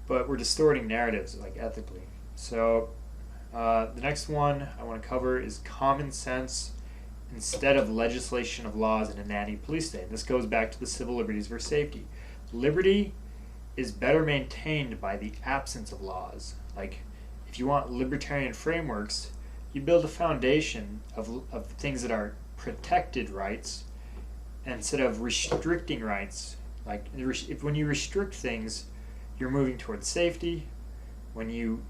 but we're distorting narratives, like, ethically. So the next one I want to cover is common sense instead of legislation of laws in a nanny police state. This goes back to the civil liberties versus safety. Liberty is better maintained by the absence of laws. Like, if you want libertarian frameworks, you build a foundation of things that are protected rights instead of restricting rights. Like, when you restrict things, you're moving towards safety. When you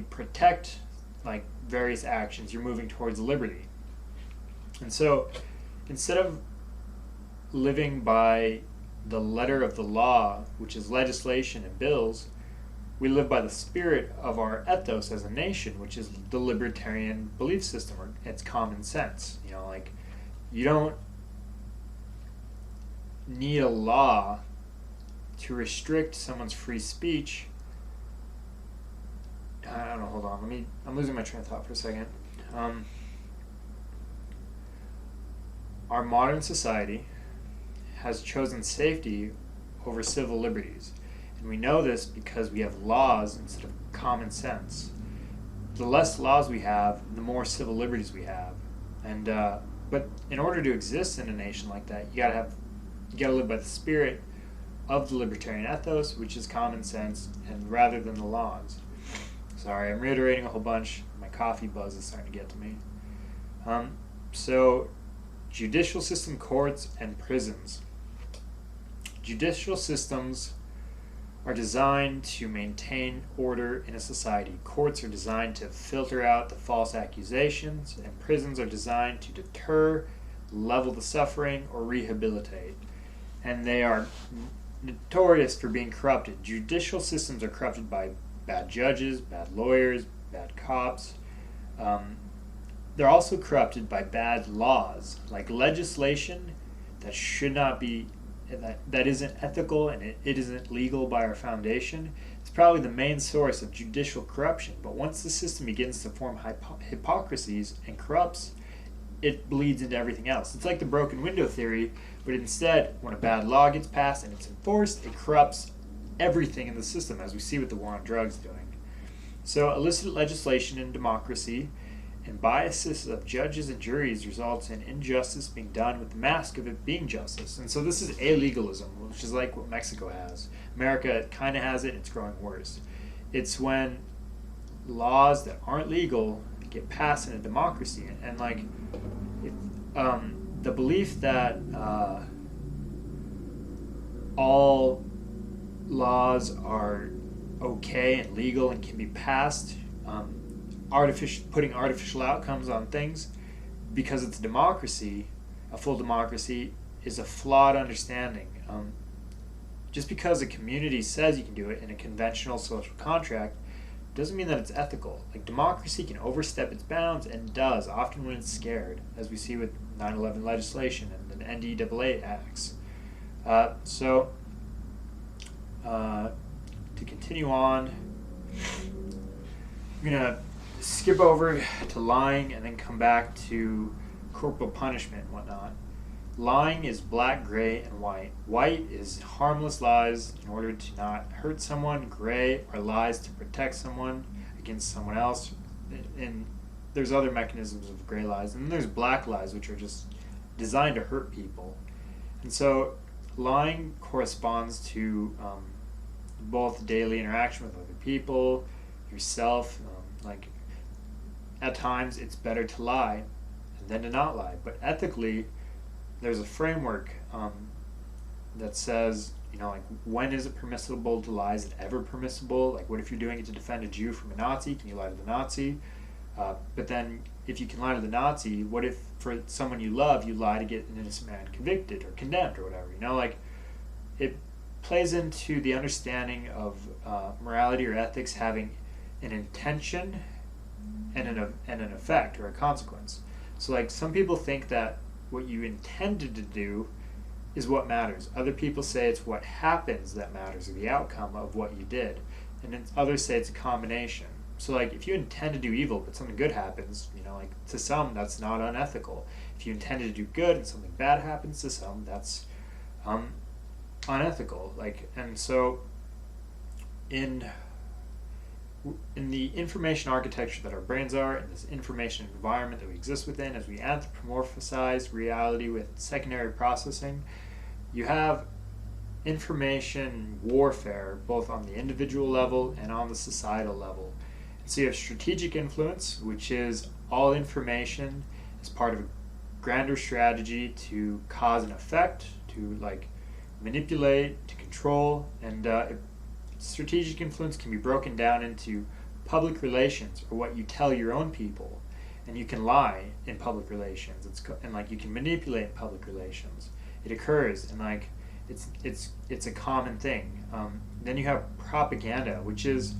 protect, like, various actions, you're moving towards liberty. And so, instead of living by the letter of the law, which is legislation and bills, we live by the spirit of our ethos as a nation, which is the libertarian belief system, or it's common sense. You know, like, you don't need a law to restrict someone's free speech. I don't know, hold on. I'm losing my train of thought for a second. Our modern society has chosen safety over civil liberties. And we know this because we have laws instead of common sense. The less laws we have, the more civil liberties we have. And but in order to exist in a nation like that, you gotta live by the spirit of the libertarian ethos, which is common sense, and rather than the laws. Sorry, I'm reiterating a whole bunch. My coffee buzz is starting to get to me. So, judicial system, courts, and prisons. Judicial systems are designed to maintain order in a society. Courts are designed to filter out the false accusations, and prisons are designed to deter, level the suffering, or rehabilitate. And they are notorious for being corrupted. Judicial systems are corrupted by bad judges, bad lawyers, bad cops. They're also corrupted by bad laws, like legislation that should not be, that isn't ethical, and it isn't legal by our foundation. It's probably the main source of judicial corruption. But once the system begins to form hypocrisies and corrupts, it bleeds into everything else. It's like the broken window theory, but instead, when a bad law gets passed and it's enforced, it corrupts everything in the system, as we see with the war on drugs doing. So illicit legislation in democracy and biases of judges and juries results in injustice being done with the mask of it being justice. And so this is illegalism, which is like what Mexico has. America kind of has it, it's growing worse. It's when laws that aren't legal get passed in a democracy, and like, if, the belief that all laws are okay and legal and can be passed, putting artificial outcomes on things because it's a democracy, a full democracy, is a flawed understanding. Just because a community says you can do it in a conventional social contract doesn't mean that it's ethical. Like, democracy can overstep its bounds, and does, often when it's scared, as we see with 9/11 legislation and the NDAA acts. To continue on, I'm going to skip over to lying and then come back to corporal punishment and whatnot. Lying is black, gray, and white. White is harmless lies in order to not hurt someone. Gray are lies to protect someone against someone else. And there's other mechanisms of gray lies. And then there's black lies, which are just designed to hurt people. And so lying corresponds to both daily interaction with other people, yourself. Like, at times it's better to lie than to not lie. But ethically, there's a framework that says, like, when is it permissible to lie? Is it ever permissible? Like, what if you're doing it to defend a Jew from a Nazi? Can you lie to the Nazi? But then, if you can lie to the Nazi, what if for someone you love, you lie to get an innocent man convicted or condemned or whatever? Like it plays into the understanding of morality or ethics having an intention and an effect or a consequence. So like some people think that what you intended to do is what matters. Other people say it's what happens that matters, or the outcome of what you did. And then others say it's a combination. So like if you intend to do evil but something good happens, like to some that's not unethical. If you intended to do good and something bad happens, to some that's unethical. And so in the information architecture that our brains are, and this information environment that we exist within, as we anthropomorphize reality with secondary processing, you have information warfare both on the individual level and on the societal level. And so you have strategic influence, which is all information as part of a grander strategy to cause an effect, to manipulate, to control, and strategic influence can be broken down into public relations, or what you tell your own people, and you can lie in public relations. And you can manipulate in public relations. It occurs, and it's a common thing. Then you have propaganda, which is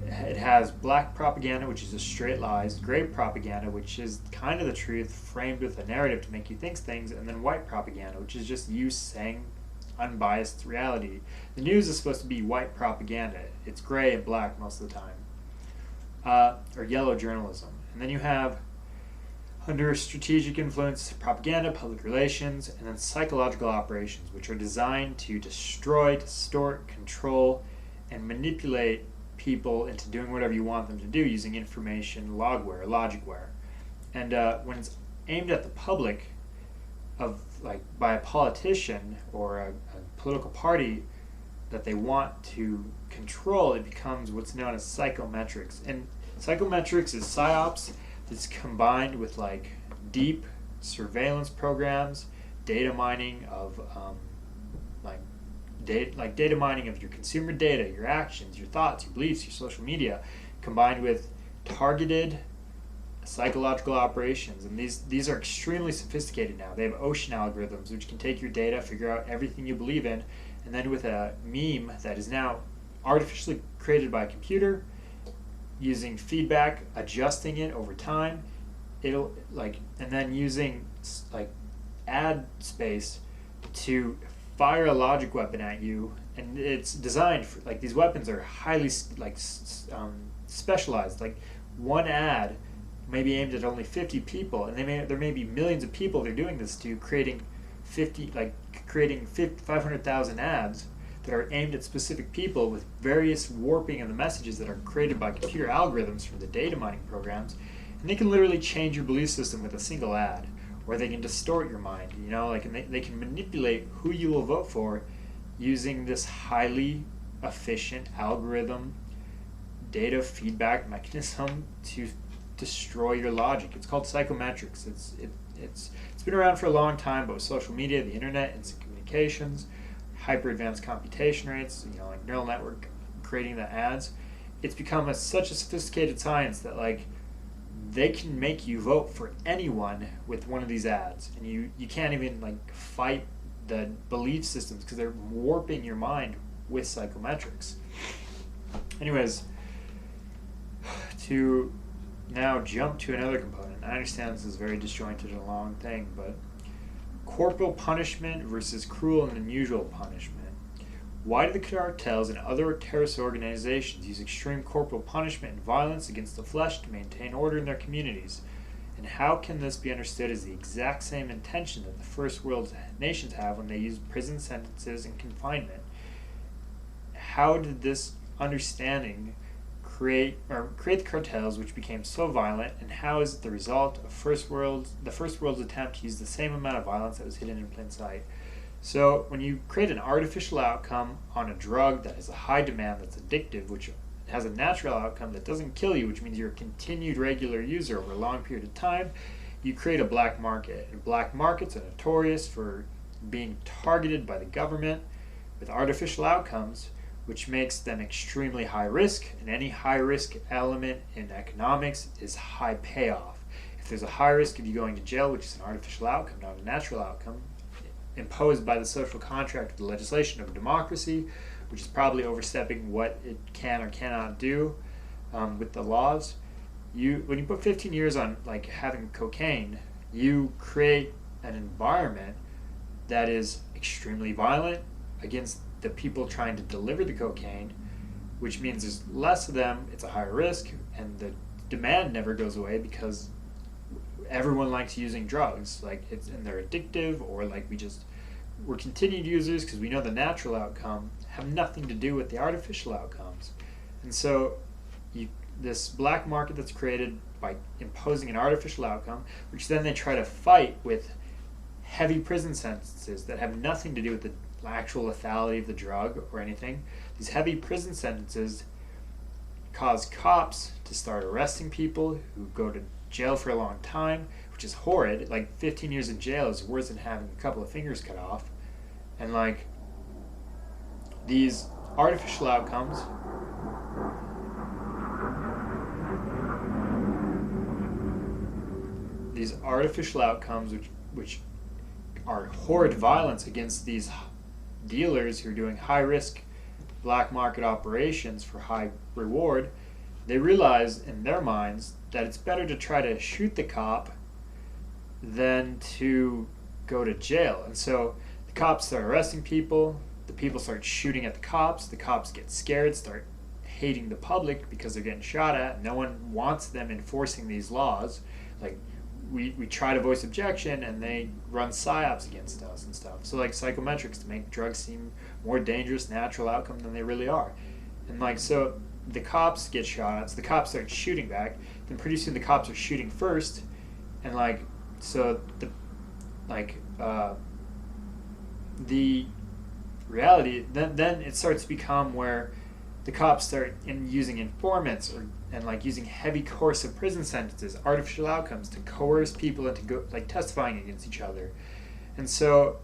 it has black propaganda, which is just straight lies, gray propaganda, which is kind of the truth framed with a narrative to make you think things, and then white propaganda, which is just you saying unbiased reality. The news is supposed to be white propaganda. It's gray and black most of the time. Or yellow journalism. And then you have, under strategic influence, propaganda, public relations, and then psychological operations, which are designed to destroy, distort, control, and manipulate people into doing whatever you want them to do using information logware, logicware. And when it's aimed at the public, by a politician or a political party that they want to control, it becomes what's known as psychometrics. And psychometrics is psyops that's combined with deep surveillance programs, data mining of data mining of your consumer data, your actions, your thoughts, your beliefs, your social media, combined with targeted psychological operations. And these are extremely sophisticated now. They have ocean algorithms which can take your data, figure out everything you believe in, and then with a meme that is now artificially created by a computer, using feedback, adjusting it over time, it'll and then using ad space to fire a logic weapon at you. And it's designed for these weapons are highly specialized. One ad may be aimed at only 50 people, and there may be millions of people they're doing this to, creating 500,000 ads that are aimed at specific people with various warping of the messages that are created by computer algorithms from the data mining programs. And they can literally change your belief system with a single ad, or they can distort your mind, and they can manipulate who you will vote for using this highly efficient algorithm data feedback mechanism to destroy your logic. It's called psychometrics. It's been around for a long time, but with social media, the internet, instant communications, hyper advanced computation rates, neural network creating the ads, it's become such a sophisticated science that they can make you vote for anyone with one of these ads, and you can't even fight the belief systems because they're warping your mind with psychometrics. Anyways, to now jump to another component. I understand this is very disjointed and a long thing, but corporal punishment versus cruel and unusual punishment. Why do the cartels and other terrorist organizations use extreme corporal punishment and violence against the flesh to maintain order in their communities? And how can this be understood as the exact same intention that the first world nations have when they use prison sentences and confinement? How did this understanding create the cartels which became so violent, and how is it the result of the first world's attempt to use the same amount of violence that was hidden in plain sight? So when you create an artificial outcome on a drug that has a high demand, that's addictive, which has a natural outcome that doesn't kill you, which means you're a continued regular user over a long period of time, you create a black market. And black markets are notorious for being targeted by the government with artificial outcomes, which makes them extremely high risk, and any high risk element in economics is high payoff. If there's a high risk of you going to jail, which is an artificial outcome, not a natural outcome, imposed by the social contract of the legislation of democracy, which is probably overstepping what it can or cannot do with the laws. When you put 15 years on like having cocaine, you create an environment that is extremely violent against the people trying to deliver the cocaine, which means there's less of them, it's a higher risk, and the demand never goes away because everyone likes using drugs. Like and they're addictive, or like we're continued users because we know the natural outcome have nothing to do with the artificial outcomes. And so this black market that's created by imposing an artificial outcome, which then they try to fight with heavy prison sentences that have nothing to do with the actual lethality of the drug or anything. These heavy prison sentences cause cops to start arresting people who go to jail for a long time, which is horrid. Like 15 years in jail is worse than having a couple of fingers cut off. And like these artificial outcomes which are horrid violence against these dealers who are doing high risk black market operations for high reward, they realize in their minds that it's better to try to shoot the cop than to go to jail. And so the cops start arresting people, the people start shooting at the cops get scared, start hating the public because they're getting shot at. No one wants them enforcing these laws. Like we try to voice objection and they run psyops against us and stuff. So like psychometrics to make drugs seem more dangerous natural outcome than they really are. And like so the cops get shot at, so the cops start shooting back, then pretty soon the cops are shooting first, and like so the reality then it starts to become where the cops start using informants and like using heavy coercive prison sentences, artificial outcomes to coerce people into like testifying against each other. And so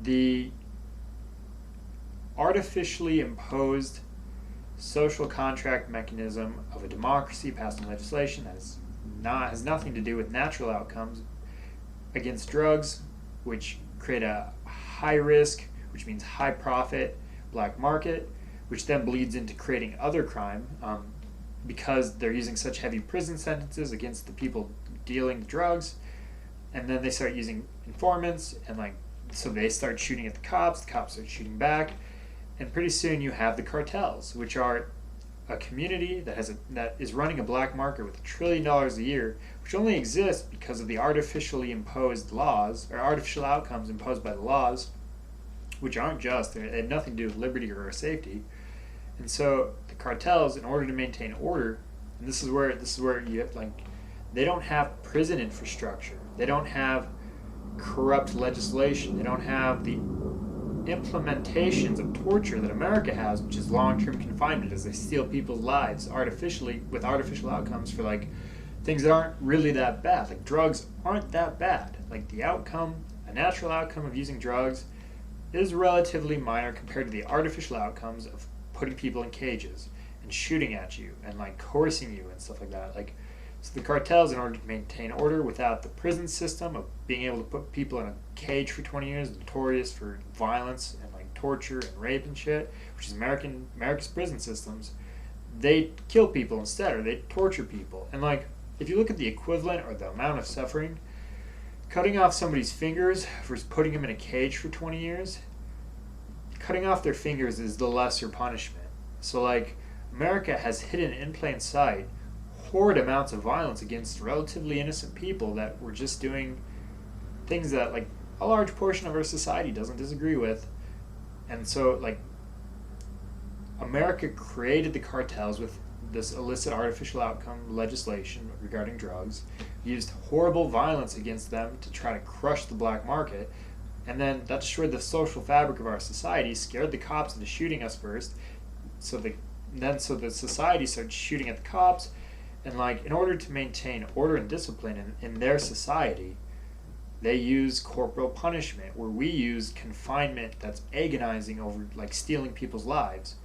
the artificially imposed social contract mechanism of a democracy passing legislation that has nothing to do with natural outcomes against drugs, which create a high risk, which means high profit black market, which then bleeds into creating other crime because they're using such heavy prison sentences against the people dealing drugs. And then they start using informants, and like so they start shooting at the cops start shooting back, and pretty soon you have the cartels, which are a community that is running a black market with $1 trillion a year, which only exists because of the artificially imposed laws or artificial outcomes imposed by the laws, which aren't just. They have nothing to do with liberty or safety. And so the cartels, in order to maintain order, and this is where you have, like, they don't have prison infrastructure. They don't have corrupt legislation. They don't have the implementations of torture that America has, which is long-term confinement, as they steal people's lives artificially with artificial outcomes for like things that aren't really that bad. Like drugs aren't that bad. Like the outcome, a natural outcome of using drugs is relatively minor compared to the artificial outcomes of putting people in cages and shooting at you and like coercing you and stuff like that. Like, so the cartels, in order to maintain order without the prison system of being able to put people in a cage for 20 years, notorious for violence and like torture and rape and shit, which is America's prison systems, they kill people instead, or they torture people. And like, if you look at the equivalent or the amount of suffering, cutting off somebody's fingers versus putting them in a cage for 20 years, cutting off their fingers is the lesser punishment. So like, America has hidden in plain sight horrid amounts of violence against relatively innocent people that were just doing things that like a large portion of our society doesn't disagree with. And so like, America created the cartels with this illicit artificial outcome legislation regarding drugs, used horrible violence against them to try to crush the black market, and then that destroyed the social fabric of our society, scared the cops into shooting us first, so the society started shooting at the cops. And like, in order to maintain order and discipline in their society, they use corporal punishment, where we use confinement that's agonizing over like stealing people's lives.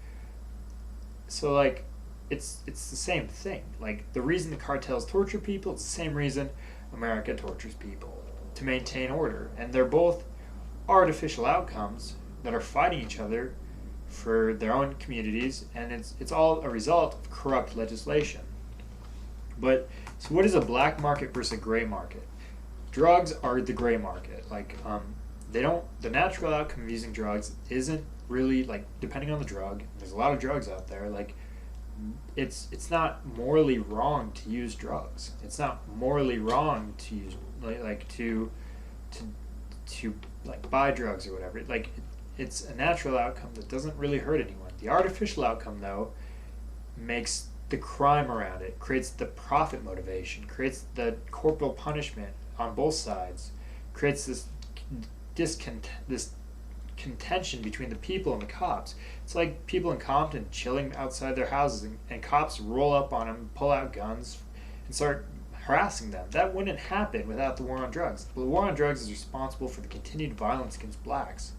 So like, it's the same thing. Like the reason the cartels torture people, it's the same reason America tortures people to maintain order, and they're both artificial outcomes that are fighting each other for their own communities, and it's all a result of corrupt legislation. But so, what is a black market versus a gray market? Drugs are the gray market. Like, they don't. The natural outcome of using drugs isn't really like depending on the drug. There's a lot of drugs out there. Like, it's not morally wrong to use drugs. It's not morally wrong to use to to like buy drugs or whatever. Like, it's a natural outcome that doesn't really hurt anyone. The artificial outcome, though, makes the crime around it, creates the profit motivation, creates the corporal punishment on both sides, creates this this contention between the people and the cops. It's like people in Compton chilling outside their houses, and cops roll up on them, pull out guns, and start harassing them. That wouldn't happen without the war on drugs. The war on drugs is responsible for the continued violence against blacks.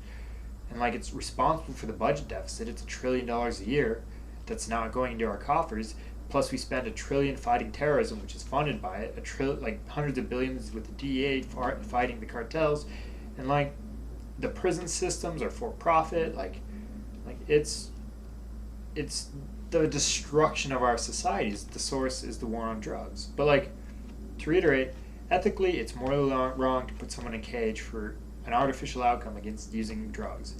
And like, it's responsible for the budget deficit. It's $1 trillion a year that's not going into our coffers. Plus, we spend $1 trillion fighting terrorism, which is funded by it. Like hundreds of billions with the DEA fighting the cartels, and like the prison systems are for profit. Like it's the destruction of our societies. The source is the war on drugs. But like, to reiterate, ethically, it's morally wrong to put someone in a cage for an artificial outcome against using drugs,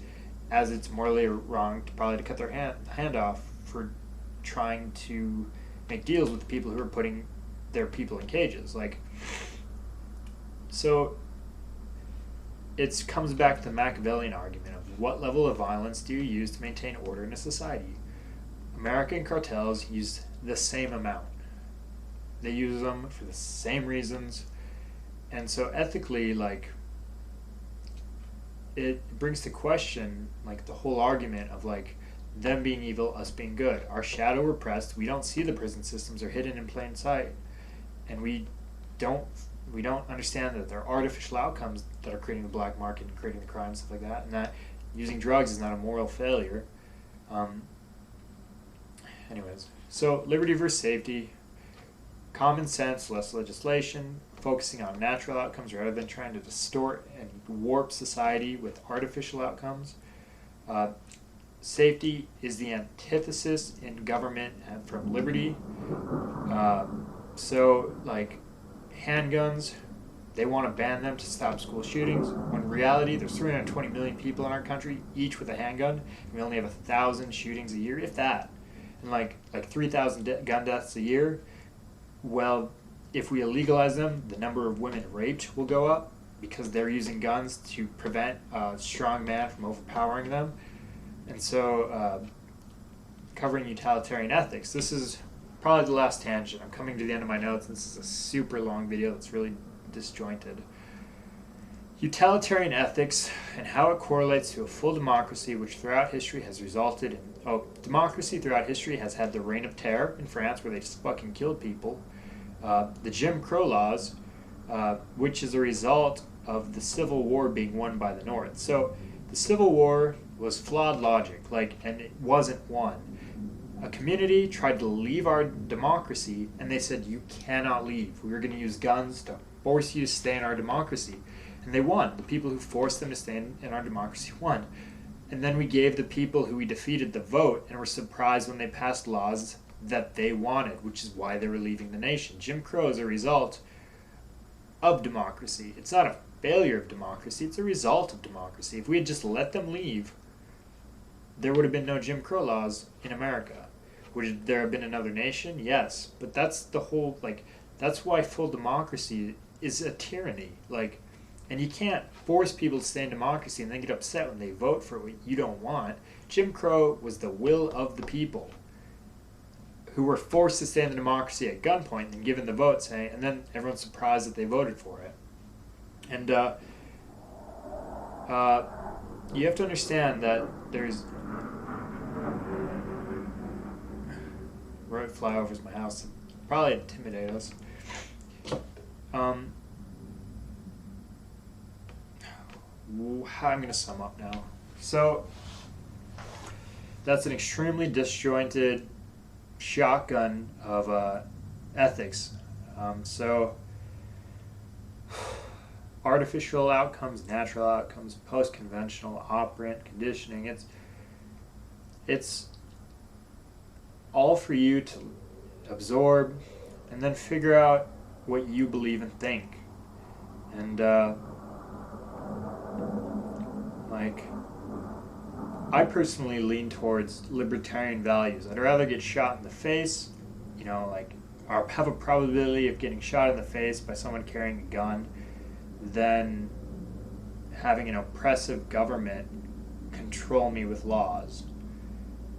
as it's morally wrong to probably to cut their hand off for trying to make deals with the people who are putting their people in cages. Like, so it comes back to the Machiavellian argument of what level of violence do you use to maintain order in a society. American cartels use the same amount. They use them for the same reasons. And so ethically, like, it brings to question like the whole argument of like them being evil, us being good. Our shadow repressed. We don't see the prison systems are hidden in plain sight, and we don't understand that there are artificial outcomes that are creating the black market and creating the crime, stuff like that, and that using drugs is not a moral failure. Anyways, so liberty versus safety, common sense, less legislation, focusing on natural outcomes rather than trying to distort and warp society with artificial outcomes. Safety is the antithesis in government from liberty. So, like, handguns, they want to ban them to stop school shootings, when in reality there's 320 million people in our country, each with a handgun, and we only have 1,000 shootings a year, if that. And like 3,000 gun deaths a year. Well, if we illegalize them, the number of women raped will go up because they're using guns to prevent a strong man from overpowering them. And so, covering utilitarian ethics. This is probably the last tangent. I'm coming to the end of my notes, and this is a super long video that's really disjointed. Utilitarian ethics and how it correlates to a full democracy, which throughout history has resulted in... democracy throughout history has had the reign of terror in France, where they just fucking killed people. The Jim Crow laws, which is a result of the Civil War being won by the North. So the Civil War was flawed logic, and it wasn't won. A community tried to leave our democracy, and they said, you cannot leave. We're going to use guns to force you to stay in our democracy. And they won. The people who forced them to stay in our democracy won. And then we gave the people who we defeated the vote, and were surprised when they passed laws that they wanted, which is why they were leaving the nation. Jim Crow is a result of democracy. It's not a failure of democracy, it's a result of democracy. If we had just let them leave, there would have been no Jim Crow laws in America. Would there have been another nation? Yes. But that's the whole, that's why full democracy is a tyranny. And you can't force people to stay in democracy and then get upset when they vote for what you don't want. Jim Crow was the will of the people, who were forced to stay in the democracy at gunpoint and given the vote, and then everyone's surprised that they voted for it. And you have to understand that there's... Road flyovers my house probably intimidate us. I'm going to sum up now. So that's an extremely disjointed shotgun of ethics. So artificial outcomes, natural outcomes, post-conventional, operant, conditioning, it's all for you to absorb and then figure out what you believe and think. And I personally lean towards libertarian values. I'd rather get shot in the face, or have a probability of getting shot in the face by someone carrying a gun than having an oppressive government control me with laws.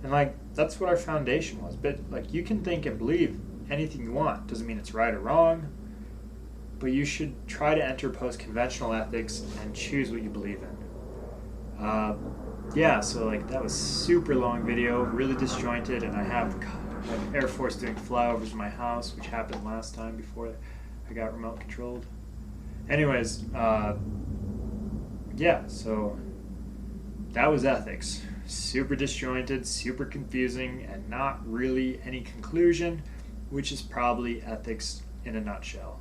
And that's what our foundation was. But you can think and believe anything you want. Doesn't mean it's right or wrong. But you should try to enter post-conventional ethics and choose what you believe in. So that was super long video, really disjointed, and I have Air Force doing flyovers in my house, which happened last time before I got remote controlled. Anyways, so that was ethics. Super disjointed, super confusing, and not really any conclusion, which is probably ethics in a nutshell.